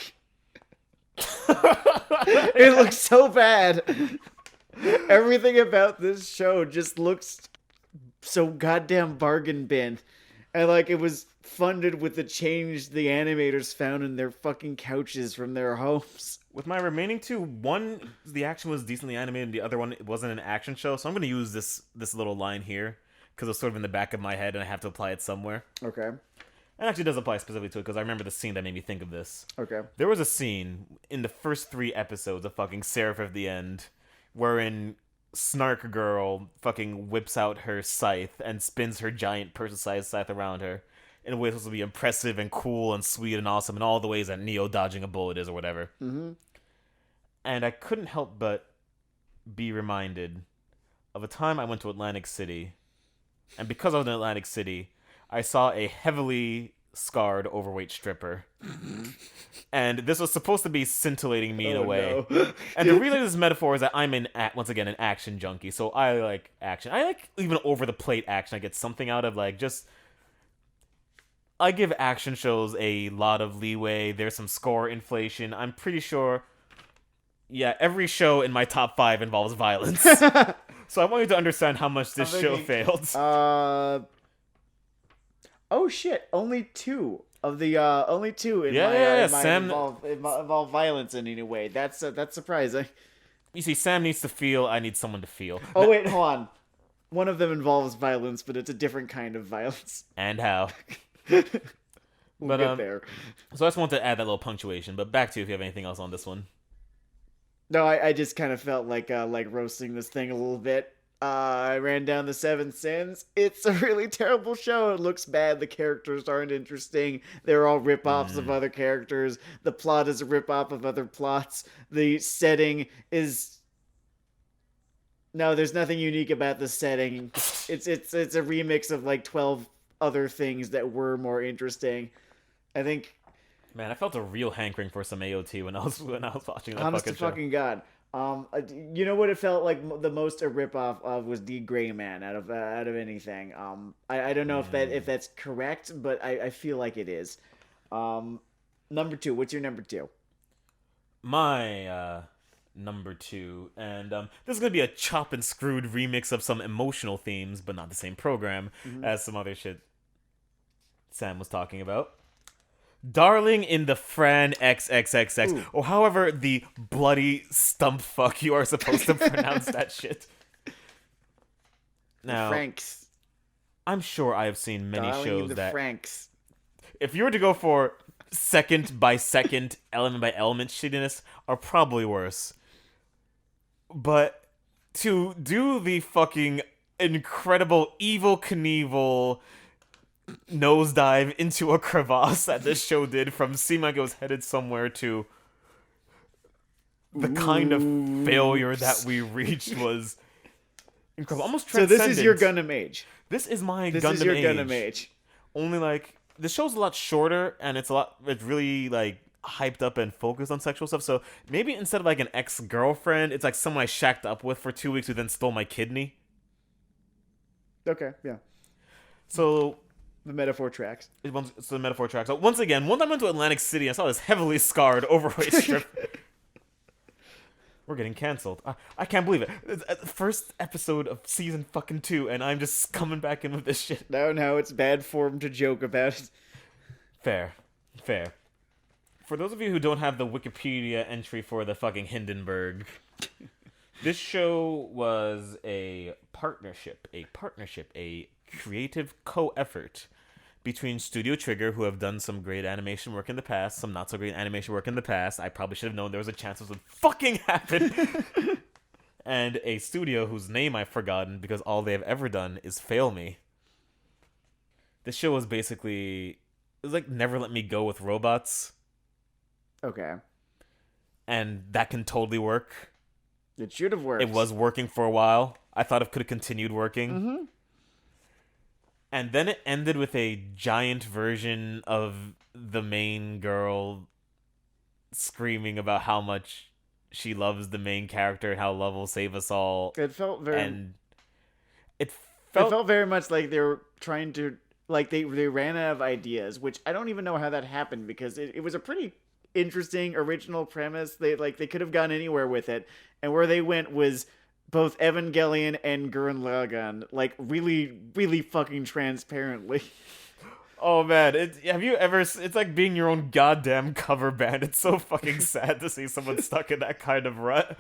[SPEAKER 2] It looks so bad. Everything about this show just looks so goddamn bargain bin. And it was funded with the change the animators found in their fucking couches from their homes.
[SPEAKER 1] With my remaining two, one, the action was decently animated, and the other one, it wasn't an action show. So I'm going to use this little line here, because it's sort of in the back of my head, and I have to apply it somewhere.
[SPEAKER 2] Okay.
[SPEAKER 1] It actually does apply specifically to it, because I remember the scene that made me think of this.
[SPEAKER 2] Okay.
[SPEAKER 1] There was a scene in the first 3 episodes of fucking Seraph of the End, wherein Snark Girl fucking whips out her scythe and spins her giant person-sized scythe around her in a way that's supposed to be impressive and cool and sweet and awesome in all the ways that Neo dodging a bullet is or whatever.
[SPEAKER 2] Mm-hmm.
[SPEAKER 1] And I couldn't help but be reminded of a time I went to Atlantic City, and because I was in Atlantic City, I saw a heavily scarred overweight stripper. And this was supposed to be scintillating me in a way. No. And to relay this metaphor is that I'm once again an action junkie, so I like action. I like even over the plate action. I get something out of I give action shows a lot of leeway. There's some score inflation. I'm pretty sure every show in my top 5 involves violence. So I want you to understand how much this show failed.
[SPEAKER 2] Oh shit! Only 2 of the in my
[SPEAKER 1] Sam
[SPEAKER 2] involve violence in any way. That's surprising.
[SPEAKER 1] You see, Sam needs to feel. I need someone to feel.
[SPEAKER 2] Oh wait, hold on. One of them involves violence, but it's a different kind of violence.
[SPEAKER 1] And how?
[SPEAKER 2] We'll get there.
[SPEAKER 1] So I just want to add that little punctuation. But back to you if you have anything else on this one.
[SPEAKER 2] No, I just kind of felt like roasting this thing a little bit. I ran down the 7 sins. It's a really terrible show. It looks bad. The characters aren't interesting. They're all rip-offs of other characters. The plot is a rip-off of other plots. The setting is... No, there's nothing unique about the setting. It's a remix of 12 other things that were more interesting. I think...
[SPEAKER 1] Man, I felt a real hankering for some AOT when I was watching that
[SPEAKER 2] honest
[SPEAKER 1] fucking
[SPEAKER 2] to
[SPEAKER 1] show.
[SPEAKER 2] Fucking God. You know what it felt like the most a ripoff of was the Gray Man out of anything. I don't know if that's correct, but I feel like it is. Number 2. What's your number 2?
[SPEAKER 1] My #2, and this is gonna be a chop and screwed remix of some emotional themes, but not the same program as some other shit Sam was talking about. Darling in the Fran XXXX,
[SPEAKER 2] Ooh.
[SPEAKER 1] or however the bloody stump fuck you are supposed to pronounce that shit. Now,
[SPEAKER 2] Franks.
[SPEAKER 1] I'm sure I have seen many
[SPEAKER 2] Darling in
[SPEAKER 1] shows
[SPEAKER 2] the
[SPEAKER 1] that
[SPEAKER 2] Franks.
[SPEAKER 1] if you were to go for second by second, element by element shittiness, are probably worse. But to do the fucking incredible Evil Knievel nosedive into a crevasse that this show did, from seeming like it was headed somewhere to the kind of failure that we reached, was incredible. Almost
[SPEAKER 2] So
[SPEAKER 1] transcendent.
[SPEAKER 2] this is your Gundam Age.
[SPEAKER 1] This is my
[SPEAKER 2] This
[SPEAKER 1] Gundam
[SPEAKER 2] is your
[SPEAKER 1] Age.
[SPEAKER 2] Gundam Age.
[SPEAKER 1] Only like the show's a lot shorter and it's really like hyped up and focused on sexual stuff. So maybe instead of like an ex-girlfriend, it's like someone I shacked up with for 2 weeks who then stole my kidney.
[SPEAKER 2] Okay, yeah.
[SPEAKER 1] So
[SPEAKER 2] The metaphor tracks.
[SPEAKER 1] it's the metaphor track. So once again, one time I went to Atlantic City, I saw this heavily scarred overweight strip. We're getting canceled. I can't believe it. It's the first episode of season fucking 2, and I'm just coming back in with this shit.
[SPEAKER 2] Now it's bad form to joke about it.
[SPEAKER 1] Fair. For those of you who don't have the Wikipedia entry for the fucking Hindenburg, this show was a partnership, a creative co-effort between Studio Trigger, who have done some great animation work in the past, some not so great animation work in the past. I probably should have known there was a chance this would fucking happen. And a studio whose name I've forgotten because all they have ever done is fail me. This show was basically, it was like Never Let Me Go with robots.
[SPEAKER 2] Okay.
[SPEAKER 1] And that can totally work.
[SPEAKER 2] It should have worked.
[SPEAKER 1] It was working for a while. I thought it could have continued working.
[SPEAKER 2] Mm-hmm.
[SPEAKER 1] And then it ended with a giant version of the main girl screaming about how much she loves the main character and how love will save us all.
[SPEAKER 2] It felt very...
[SPEAKER 1] And it
[SPEAKER 2] It felt very much like they were trying to... Like, they ran out of ideas, which I don't even know how that happened, because it was a pretty interesting original premise. They could have gone anywhere with it, and where they went was both Evangelion and Gurren Lagann, like really, really fucking transparently.
[SPEAKER 1] Oh man, have you ever? It's like being your own goddamn cover band. It's so fucking sad to see someone stuck in that kind of rut.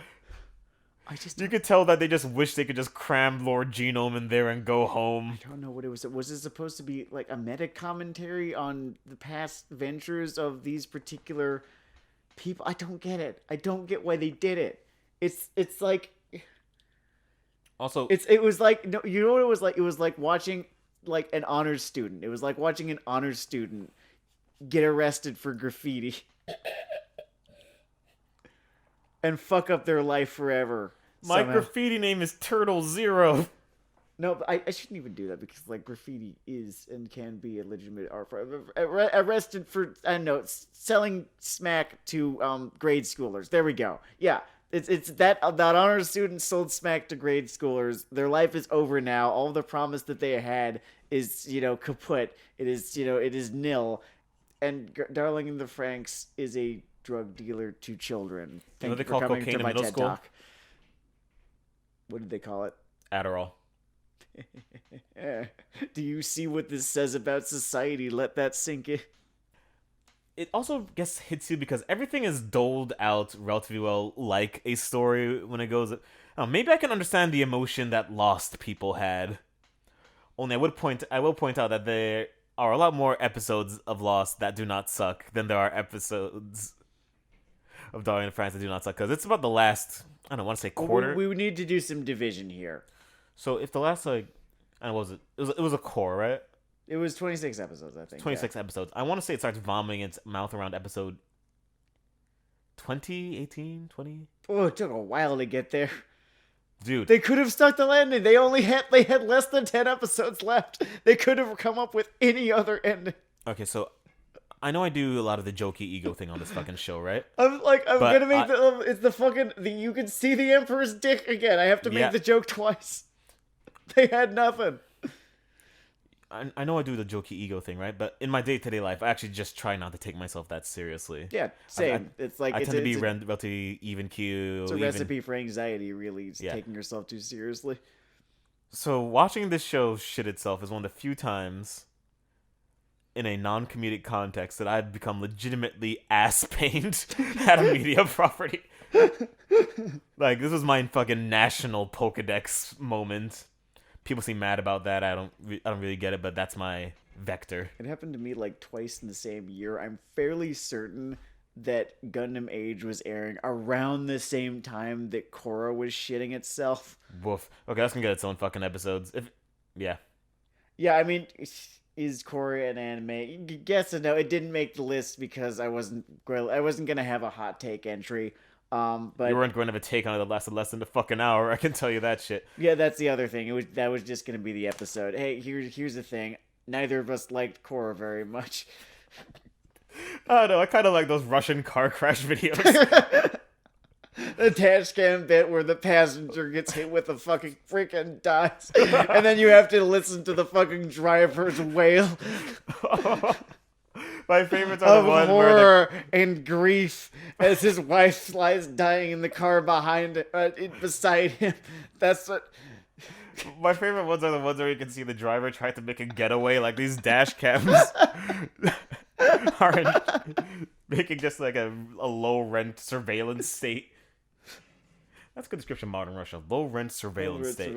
[SPEAKER 1] You could tell that they just wish they could just cram Lord Genome in there and go home.
[SPEAKER 2] I don't know what it was. Was it supposed to be like a meta commentary on the past ventures of these particular people? I don't get it. I don't get why they did it. It's like...
[SPEAKER 1] Also,
[SPEAKER 2] it was like, no, you know what it was like? It was like watching like an honors student. It was like watching an honors student get arrested for graffiti and fuck up their life forever.
[SPEAKER 1] My
[SPEAKER 2] somehow.
[SPEAKER 1] graffiti name is Turtle Zero.
[SPEAKER 2] No, but I shouldn't even do that, because like graffiti is and can be a legitimate art form. Arrested for, I don't know, selling smack to grade schoolers. There we go. Yeah. It's that honors student sold smack to grade schoolers. Their life is over now. All the promise that they had is, kaput. It is nil. And Darling in the Franxx is a drug dealer to children.
[SPEAKER 1] You know
[SPEAKER 2] Thank
[SPEAKER 1] they
[SPEAKER 2] you
[SPEAKER 1] call
[SPEAKER 2] for coming
[SPEAKER 1] cocaine
[SPEAKER 2] to
[SPEAKER 1] in
[SPEAKER 2] my
[SPEAKER 1] middle
[SPEAKER 2] TED
[SPEAKER 1] school?
[SPEAKER 2] Talk. What did they call it?
[SPEAKER 1] Adderall.
[SPEAKER 2] Do you see what this says about society? Let that sink in.
[SPEAKER 1] It also gets hits you because everything is doled out relatively well, like a story when it goes. Maybe I can understand the emotion that Lost people had. Only I will point out that there are a lot more episodes of Lost that do not suck than there are episodes of Darling in the Franxx that do not suck, because it's about the last, I don't want to say quarter.
[SPEAKER 2] We would need to do some division here.
[SPEAKER 1] So if the last I don't know, what was it? It was a core, right?
[SPEAKER 2] It was 26 episodes, I think.
[SPEAKER 1] 26 episodes. I want to say it starts vomiting its mouth around episode 20, 18, 20.
[SPEAKER 2] Oh, it took a while to get there.
[SPEAKER 1] Dude.
[SPEAKER 2] They could have stuck the landing. They had less than 10 episodes left. They could have come up with any other ending.
[SPEAKER 1] Okay, so I know I do a lot of the jokey ego thing on this fucking show, right?
[SPEAKER 2] I'm gonna make it's the fucking, you can see the Emperor's dick again. I have to make the joke twice. They had nothing.
[SPEAKER 1] I know I do the jokey ego thing, right? But in my day-to-day life, I actually just try not to take myself that seriously.
[SPEAKER 2] Yeah,
[SPEAKER 1] I,
[SPEAKER 2] same. It's like
[SPEAKER 1] I tend to be
[SPEAKER 2] it's a,
[SPEAKER 1] relatively even
[SPEAKER 2] it's
[SPEAKER 1] keel,
[SPEAKER 2] a
[SPEAKER 1] even
[SPEAKER 2] recipe for anxiety. Really, is
[SPEAKER 1] yeah.
[SPEAKER 2] taking yourself too seriously.
[SPEAKER 1] So watching this show shit itself is one of the few times in a non-comedic context that I've become legitimately ass pained at a media property. Like this was my fucking national Pokedex moment. People seem mad about that. I don't really get it, but that's my vector.
[SPEAKER 2] It happened to me like twice in the same year. I'm fairly certain that Gundam Age was airing around the same time that Korra was shitting itself.
[SPEAKER 1] Woof. Okay, that's gonna get its own fucking episodes. If yeah,
[SPEAKER 2] Yeah, I mean, is Korra an anime? Yes and no. It didn't make the list because I wasn't gonna have a hot take entry.
[SPEAKER 1] you
[SPEAKER 2] But
[SPEAKER 1] weren't going to have a take on it that lasted less than a fucking hour. I can tell you that shit.
[SPEAKER 2] yeah, that's the other thing. That was just gonna be the episode. Hey, here's the thing. Neither of us liked Korra very much.
[SPEAKER 1] Oh no, I kind of like those Russian car crash videos.
[SPEAKER 2] The dash cam bit where the passenger gets hit with a fucking freaking dies, and then you have to listen to the fucking driver's wail
[SPEAKER 1] My favorites are
[SPEAKER 2] of
[SPEAKER 1] the ones where
[SPEAKER 2] horror and grief as his wife lies dying in the car beside him. That's what.
[SPEAKER 1] my favorite ones are the ones where you can see the driver try to make a getaway. Like these dash cams are making just like a low rent surveillance state. That's a good description of modern Russia. Low rent surveillance state.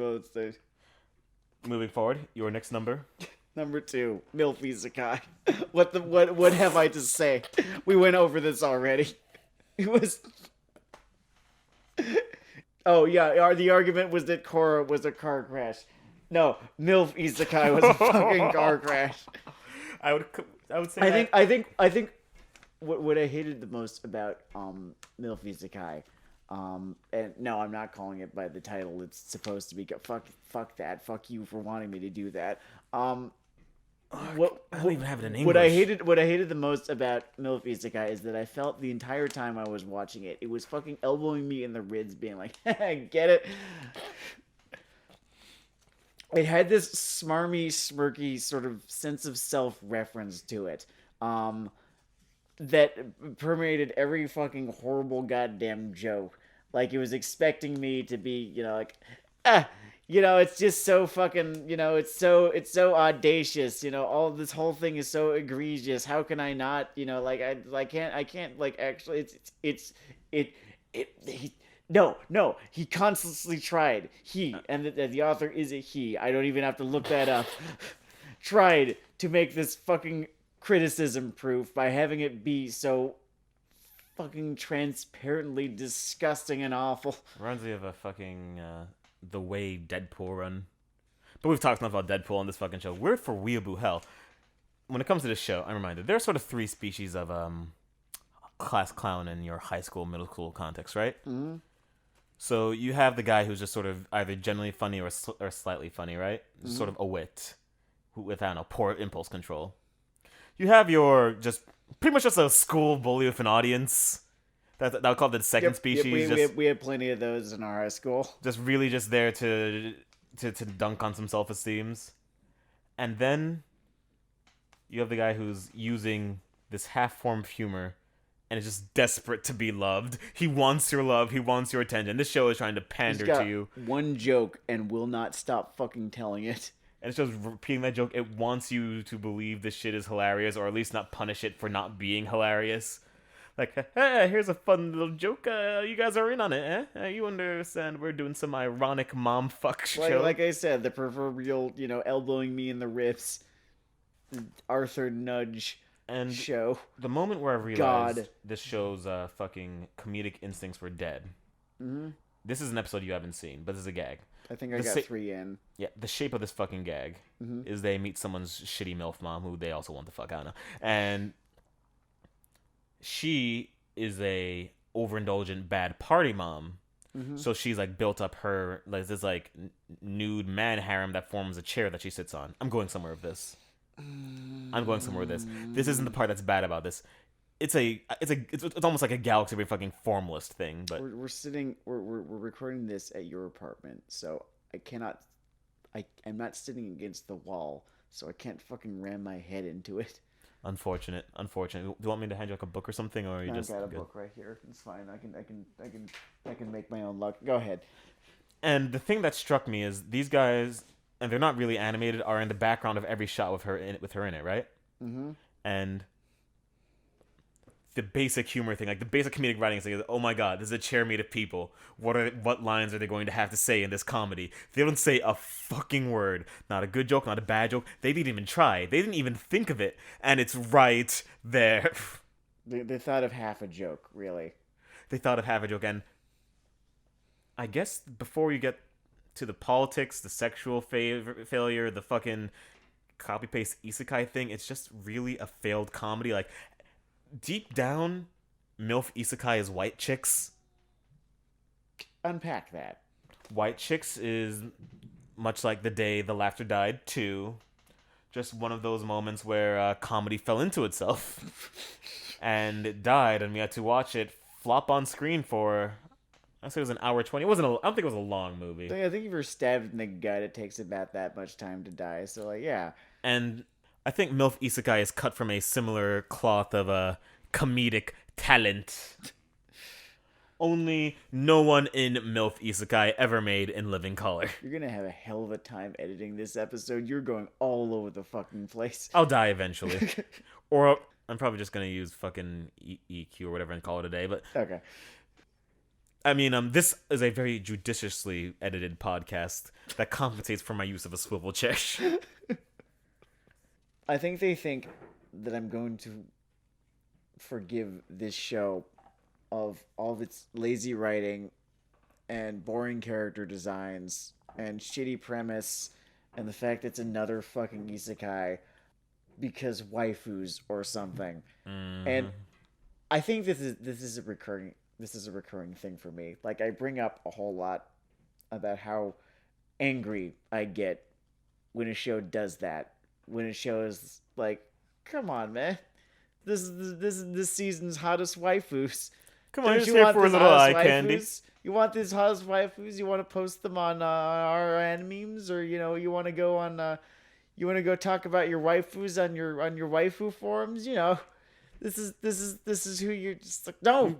[SPEAKER 1] Moving forward, your next number.
[SPEAKER 2] Number 2, MILF Isekai. What have I to say? We went over this already. It was. Oh yeah, the argument was that Korra was a car crash. No, MILF Isekai was a fucking car crash.
[SPEAKER 1] I would say
[SPEAKER 2] I think what I hated the most about MILF Isekai, and no, I'm not calling it by the title it's supposed to be. Fuck that. Fuck you for wanting me to do that.
[SPEAKER 1] I don't even have it in English.
[SPEAKER 2] What I hated the most about MILF Isekai is that I felt the entire time I was watching it, it was fucking elbowing me in the ribs, being like, get it? It had this smarmy, smirky sort of sense of self-reference to it, that permeated every fucking horrible goddamn joke. Like, it was expecting me to be, like, it's just so fucking, it's so audacious, all this whole thing is so egregious. How can I not, like, I can't, like, actually, no, he constantly tried. And the author is a he. I don't even have to look that up. Tried to make this fucking criticism proof by having it be so fucking transparently disgusting and awful.
[SPEAKER 1] Reminds me of a fucking the way Deadpool run. But we've talked enough about Deadpool on this fucking show. We're for Weeaboo Hell. When it comes to this show, I'm reminded there are sort of 3 species of class clown in your high school, middle school context, right?
[SPEAKER 2] Mm-hmm.
[SPEAKER 1] So you have the guy who's just sort of either generally funny or slightly funny, right?
[SPEAKER 2] Mm-hmm.
[SPEAKER 1] Sort of a wit with, I don't know, poor impulse control. You have your just pretty much just a school bully with an audience. That would call the second species.
[SPEAKER 2] We had plenty of those in our high school.
[SPEAKER 1] Just really just there to dunk on some self-esteems. And then you have the guy who's using this half-formed humor and is just desperate to be loved. He wants your love. He wants your attention. This show is trying to pander to you.
[SPEAKER 2] One joke and will not stop fucking telling it.
[SPEAKER 1] And it's just repeating that joke. It wants you to believe this shit is hilarious, or at least not punish it for not being hilarious. Like, hey, here's a fun little joke. You guys are in on it, eh? You understand we're doing some ironic mom fuck show.
[SPEAKER 2] Like I said, the proverbial, elbowing me in the ribs, Arthur Nudge
[SPEAKER 1] and
[SPEAKER 2] show.
[SPEAKER 1] The moment where I realized this show's fucking comedic instincts were dead.
[SPEAKER 2] Mm-hmm.
[SPEAKER 1] This is an episode you haven't seen, but this is a gag.
[SPEAKER 2] I think I got 3 in.
[SPEAKER 1] Yeah, the shape of this fucking gag is they meet someone's shitty MILF mom who they also want to fuck, I don't know. And she is a overindulgent bad party mom. Mm-hmm. So she's like built up her like this like nude man harem that forms a chair that she sits on. I'm going somewhere with this. I'm going somewhere with this. This isn't the part that's bad about this. It's almost like a galaxy brain fucking formalist thing. But
[SPEAKER 2] we're recording this at your apartment, so I'm not sitting against the wall, so I can't fucking ram my head into it.
[SPEAKER 1] Unfortunate. Do you want me to hand you like a book or something, or are you
[SPEAKER 2] I've
[SPEAKER 1] just
[SPEAKER 2] got a
[SPEAKER 1] good?
[SPEAKER 2] book right here. It's fine. I can make my own luck. Go ahead.
[SPEAKER 1] And the thing that struck me is these guys, and they're not really animated, are in the background of every shot with her in it, right?
[SPEAKER 2] Mm-hmm.
[SPEAKER 1] And the basic humor thing, like the basic comedic writing thing is, oh my god, this is a chair made of people. What lines are they going to have to say in this comedy? They don't say a fucking word. Not a good joke, not a bad joke. They didn't even try. They didn't even think of it, and it's right there.
[SPEAKER 2] They thought of half a joke, really.
[SPEAKER 1] They thought of half a joke, and I guess before you get to the politics, the sexual failure, the fucking copy paste isekai thing, it's just really a failed comedy. Like deep down, MILF isekai is white chicks.
[SPEAKER 2] Unpack that.
[SPEAKER 1] White chicks is much like The Day the Laughter Died 2. Just one of those moments where comedy fell into itself. And it died, and we had to watch it flop on screen for, I say it was an hour 20. I don't think it was a long movie.
[SPEAKER 2] I think if you're stabbed in the gut, it takes about that much time to die. So, like, yeah.
[SPEAKER 1] And I think MILF Isekai is cut from a similar cloth of a comedic talent. Only no one in MILF Isekai ever made in living color.
[SPEAKER 2] You're gonna have a hell of a time editing this episode. You're going all over the fucking place.
[SPEAKER 1] I'll die eventually. Or I'm probably just going to use fucking EQ or whatever and call it a day. But
[SPEAKER 2] Okay.
[SPEAKER 1] I mean, this is a very judiciously edited podcast that compensates for my use of a swivel chair.
[SPEAKER 2] I think they think that I'm going to forgive this show of all of its lazy writing and boring character designs and shitty premise and the fact it's another fucking isekai because waifus or something. And I think this is a recurring thing for me. Like, I bring up a whole lot about how angry I get when a show does that. When a show is like, come on, man. This is this season's hottest waifus.
[SPEAKER 1] Come on,
[SPEAKER 2] Don't
[SPEAKER 1] just
[SPEAKER 2] you
[SPEAKER 1] here
[SPEAKER 2] want
[SPEAKER 1] for a
[SPEAKER 2] these
[SPEAKER 1] little
[SPEAKER 2] hottest
[SPEAKER 1] eye candy.
[SPEAKER 2] waifus? You want these hottest waifus? You want to post them on our animes, or you want to go on you want to go talk about your waifus on your waifu forums? This is who you're just like. No,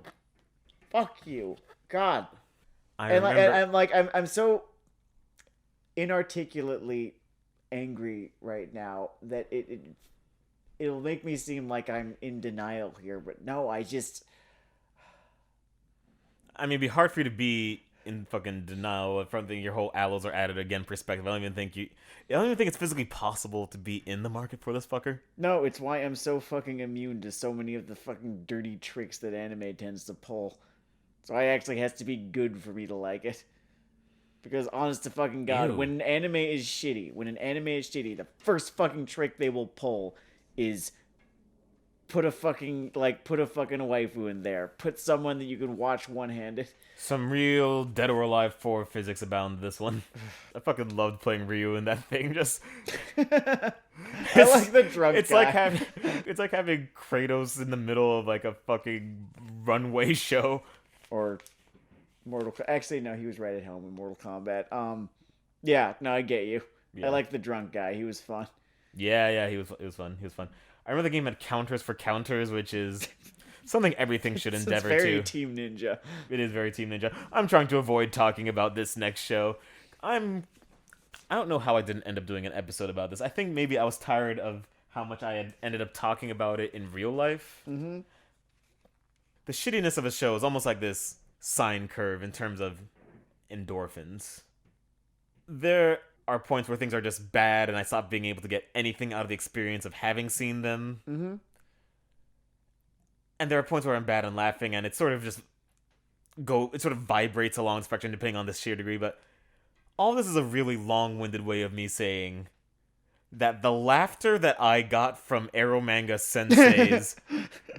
[SPEAKER 2] fuck you, God.
[SPEAKER 1] I
[SPEAKER 2] And
[SPEAKER 1] remember.
[SPEAKER 2] I'm so inarticulately angry right now that it'll make me seem like I'm in denial here, but no,
[SPEAKER 1] I mean, it'd be hard for you to be in fucking denial from your whole aloes are added again perspective. I don't even think it's physically possible to be in the market for this fucker.
[SPEAKER 2] No, it's why I'm so fucking immune to so many of the fucking dirty tricks that anime tends to pull. So it actually has to be good for me to like it. Because honest to fucking God,
[SPEAKER 1] Ew.
[SPEAKER 2] when an anime is shitty, the first fucking trick they will pull is put a fucking waifu in there. Put someone that you can watch one-handed.
[SPEAKER 1] Some real Dead or Alive 4 physics abound this one. I fucking loved playing Ryu in that thing. Just
[SPEAKER 2] I like the drunk
[SPEAKER 1] it's
[SPEAKER 2] guy.
[SPEAKER 1] it's like having Kratos in the middle of like a fucking runway show.
[SPEAKER 2] Or actually, no, he was right at home in Mortal Kombat. Yeah, no, I get you.
[SPEAKER 1] Yeah.
[SPEAKER 2] I like the drunk guy. He was fun.
[SPEAKER 1] Yeah, it was fun. I remember the game had counters for counters, which is something everything should endeavor
[SPEAKER 2] it's very
[SPEAKER 1] to.
[SPEAKER 2] Team Ninja.
[SPEAKER 1] It is very Team Ninja. I'm trying to avoid talking about this next show. I don't know how I didn't end up doing an episode about this. I think maybe I was tired of how much I had ended up talking about it in real life.
[SPEAKER 2] Mm-hmm.
[SPEAKER 1] The shittiness of a show is almost like this sine curve in terms of endorphins. There are points where things are just bad and I stop being able to get anything out of the experience of having seen them.
[SPEAKER 2] Mm-hmm.
[SPEAKER 1] And there are points where I'm bad and laughing and it sort of vibrates along the spectrum depending on the sheer degree, but all this is a really long-winded way of me saying that the laughter that I got from Arrow Manga Sensei's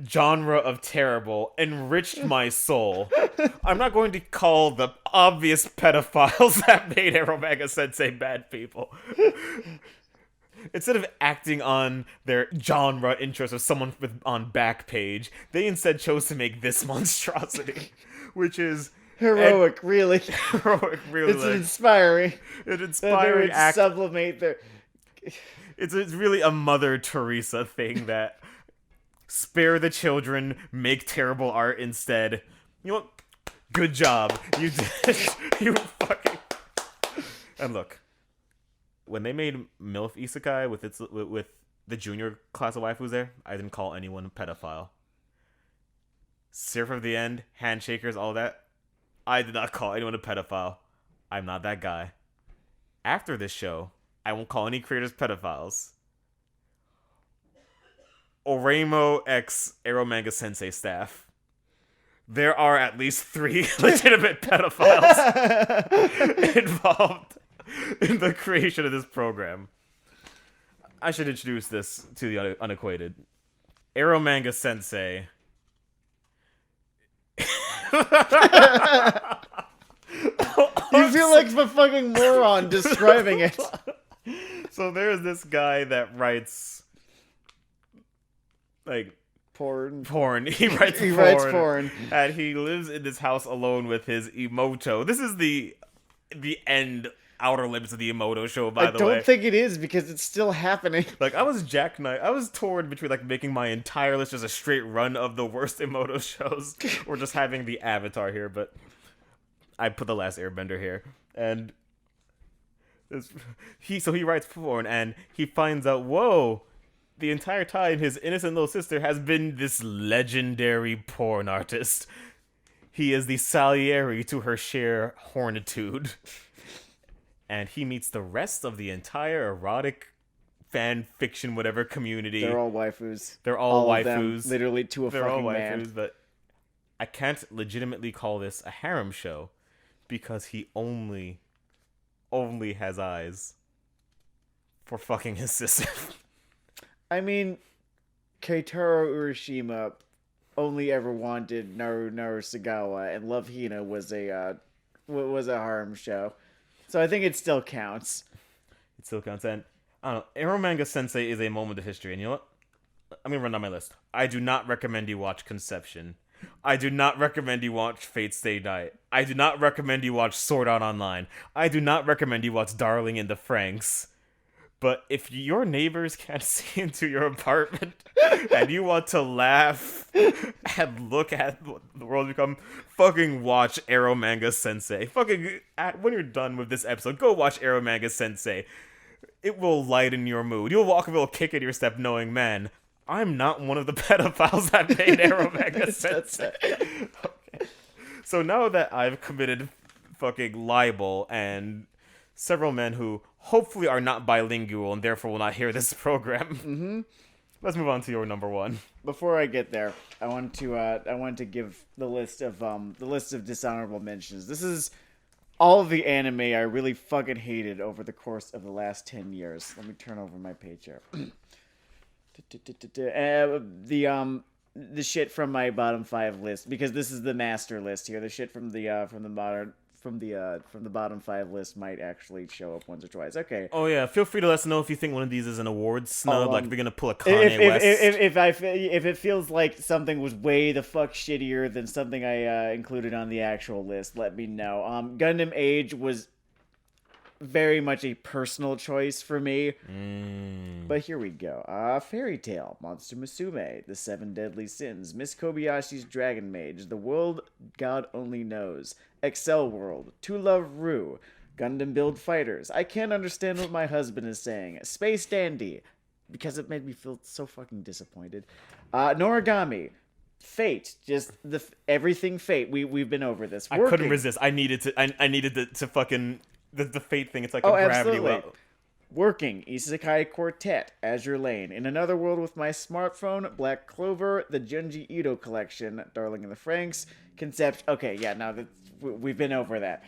[SPEAKER 1] genre of terrible enriched my soul. I'm not going to call the obvious pedophiles that made Arrow Manga Sensei bad people. Instead of acting on their genre interest of someone on Backpage, they instead chose to make this monstrosity, which is
[SPEAKER 2] Heroic, really.
[SPEAKER 1] heroic, really.
[SPEAKER 2] It's inspiring.
[SPEAKER 1] An
[SPEAKER 2] That they
[SPEAKER 1] inspiring
[SPEAKER 2] would
[SPEAKER 1] act.
[SPEAKER 2] sublimate their.
[SPEAKER 1] It's really a Mother Teresa thing that spare the children, make terrible art instead. You know what? Good job. You did. You fucking. And look, when they made MILF Isekai with the junior class of waifus there, I didn't call anyone a pedophile. Surf of the End, Handshakers, all that. I did not call anyone a pedophile. I'm not that guy. After this show, I won't call any creators pedophiles. Oremo X Arrow Manga Sensei staff. There are at least 3 legitimate pedophiles involved in the creation of this program. I should introduce this to the unacquainted. Arrow Manga Sensei.
[SPEAKER 2] You feel like the fucking moron describing it.
[SPEAKER 1] So there's this guy that writes like
[SPEAKER 2] Porn.
[SPEAKER 1] He writes
[SPEAKER 2] He
[SPEAKER 1] porn.
[SPEAKER 2] writes porn.
[SPEAKER 1] And he lives in this house alone with his Emoto. This is the end outer limits of the Emoto show, by the way.
[SPEAKER 2] I don't think it is because it's still happening.
[SPEAKER 1] Like, I was torn between like making my entire list just a straight run of the worst Emoto shows or just having the Avatar here, but I put The Last Airbender here. And he writes porn and he finds out, whoa, the entire time his innocent little sister has been this legendary porn artist. He is the Salieri to her sheer hornitude. And he meets the rest of the entire erotic fan fiction whatever community.
[SPEAKER 2] They're all waifus.
[SPEAKER 1] They're all waifus.
[SPEAKER 2] Of them, literally to a
[SPEAKER 1] They're all
[SPEAKER 2] fucking
[SPEAKER 1] waifus,
[SPEAKER 2] man.
[SPEAKER 1] but I can't legitimately call this a harem show because he only has eyes for fucking his sister.
[SPEAKER 2] I mean, Keitaro Urashima only ever wanted Naru Sagawa, and Love Hina was a harem show. So I think it still counts.
[SPEAKER 1] It still counts. And I don't know, Arrow Manga Sensei is a moment of history. And you know what? I'm going to run down my list. I do not recommend you watch Conception. I do not recommend you watch Fate Stay Night. I do not recommend you watch Sword Art Online. I do not recommend you watch Darling in the Franxx. But if your neighbors can't see into your apartment and you want to laugh and look at the world become, fucking watch Arrow Manga Sensei. Fucking, when you're done with this episode, go watch Arrow Manga Sensei. It will lighten your mood. You'll walk a little kick in your step knowing, man, I'm not one of the pedophiles that made Arrow Manga Sensei. Okay. So now that I've committed fucking libel and several men who hopefully are not bilingual and therefore will not hear this program. Let's move on to your number 1.
[SPEAKER 2] Before I get there, I want to give the list of dishonorable mentions. This is all of the anime I really fucking hated over the course of the last 10 years. Let me turn over my page here. The shit from my bottom 5 list, because this is the master list here. The shit from the bottom 5 list might actually show up once or twice. Okay.
[SPEAKER 1] Oh yeah, feel free to let us know if you think one of these is an awards snub, like if you're gonna pull a Kanye West.
[SPEAKER 2] If it feels like something was way the fuck shittier than something I included on the actual list, let me know. Gundam Age was very much a personal choice for me. But here we go. Fairy Tail, Monster Musume, The 7 Deadly Sins, Miss Kobayashi's Dragon Mage, The World God Only Knows, Excel World, To Love Ru, Gundam Build Fighters, I Can't Understand What My Husband Is Saying, Space Dandy, because it made me feel so fucking disappointed, Noragami, Fate, just everything Fate. We've been over this.
[SPEAKER 1] I couldn't resist. I needed to fucking the Fate thing. It's like a gravity well.
[SPEAKER 2] Working, Isekai Quartet, Azure Lane, In Another World with My Smartphone, Black Clover, the Junji Ito Collection, Darling in the Franxx, Concept. Okay, yeah, now we've been over that.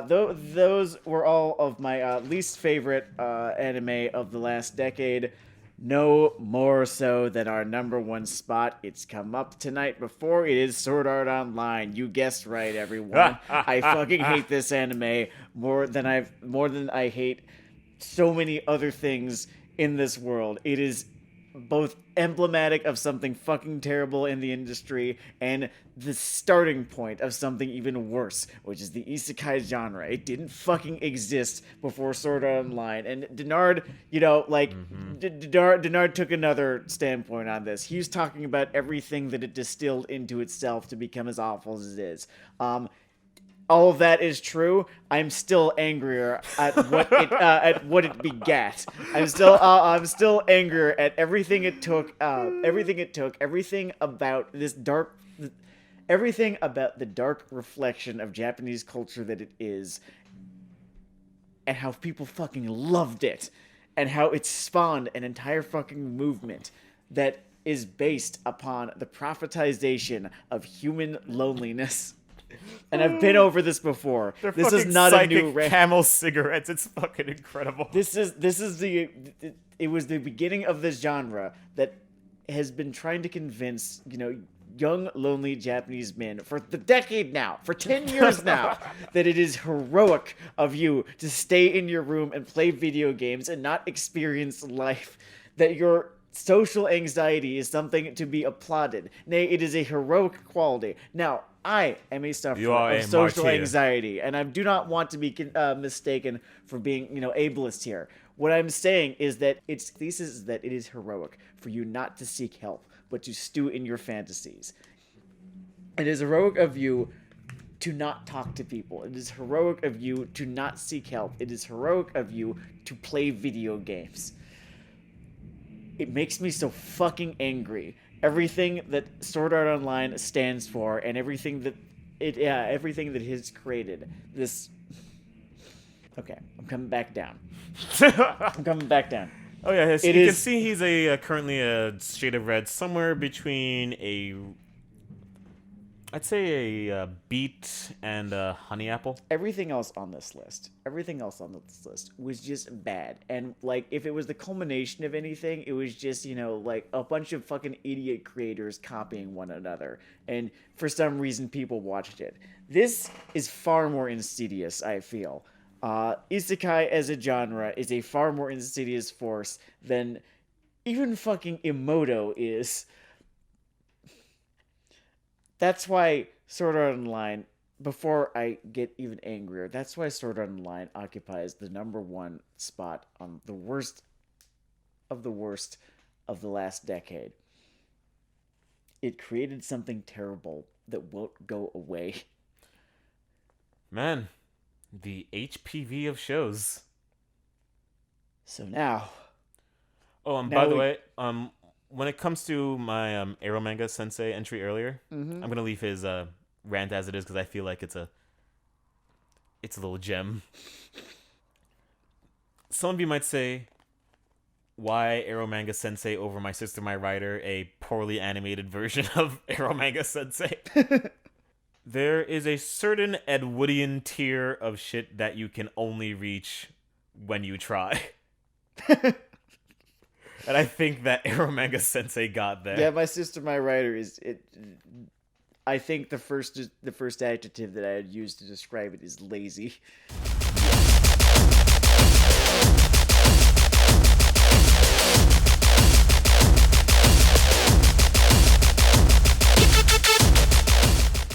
[SPEAKER 2] Those were all of my least favorite anime of the last decade. No more so than our number 1 spot. It's come up tonight before. It is Sword Art Online. You guessed right, everyone. I fucking hate this anime more than I hate so many other things in this world. It is both emblematic of something fucking terrible in the industry and the starting point of something even worse, which is the isekai genre. It didn't fucking exist before Sword Art Online, and Denard, Denard took another standpoint on this. He was talking about everything that it distilled into itself to become as awful as it is. All of that is true. I'm still angrier at what it begat. I'm still angrier at everything it took. Everything about the dark reflection of Japanese culture that it is, and how people fucking loved it, and how it spawned an entire fucking movement that is based upon the prophetization of human loneliness. And I've been over this before.
[SPEAKER 1] They're
[SPEAKER 2] this
[SPEAKER 1] fucking
[SPEAKER 2] is not a new
[SPEAKER 1] Camel cigarettes. It's fucking incredible.
[SPEAKER 2] It was the beginning of this genre that has been trying to convince, young lonely Japanese men for the decade now, for 10 years now, that it is heroic of you to stay in your room and play video games and not experience life. That your social anxiety is something to be applauded. Nay, it is a heroic quality. Now, I am a sufferer of social anxiety, and I do not want to be mistaken for being, ableist here. What I'm saying is that its thesis is that it is heroic for you not to seek help, but to stew in your fantasies. It is heroic of you to not talk to people. It is heroic of you to not seek help. It is heroic of you to play video games. It makes me so fucking angry. Everything that Sword Art Online stands for, and everything that it has created. This. Okay, I'm coming back down.
[SPEAKER 1] Oh yeah, you can see he's currently a shade of red, somewhere between I'd say a beet and a honey apple.
[SPEAKER 2] Everything else on this list was just bad. And, if it was the culmination of anything, it was just, a bunch of fucking idiot creators copying one another. And for some reason, people watched it. This is far more insidious, I feel. Isekai as a genre is a far more insidious force than even fucking Emoto is. That's why Sword Art Online, before I get even angrier, that's why Sword Art Online occupies the number one spot on the worst of the last decade. It created something terrible that won't go away.
[SPEAKER 1] Man, the HPV of shows.
[SPEAKER 2] So now...
[SPEAKER 1] Oh, and by the way, when it comes to my Arrow Manga Sensei entry earlier, I'm gonna leave his rant as it is because I feel like it's a little gem. Some of you might say, why Arrow Manga Sensei over My Sister, My Writer, a poorly animated version of Arrow Manga Sensei? There is a certain Ed Woodian tier of shit that you can only reach when you try. And I think that Arrow Manga Sensei got there.
[SPEAKER 2] Yeah, My Sister, My Writer is it. I think the first adjective that I had used to describe it is lazy.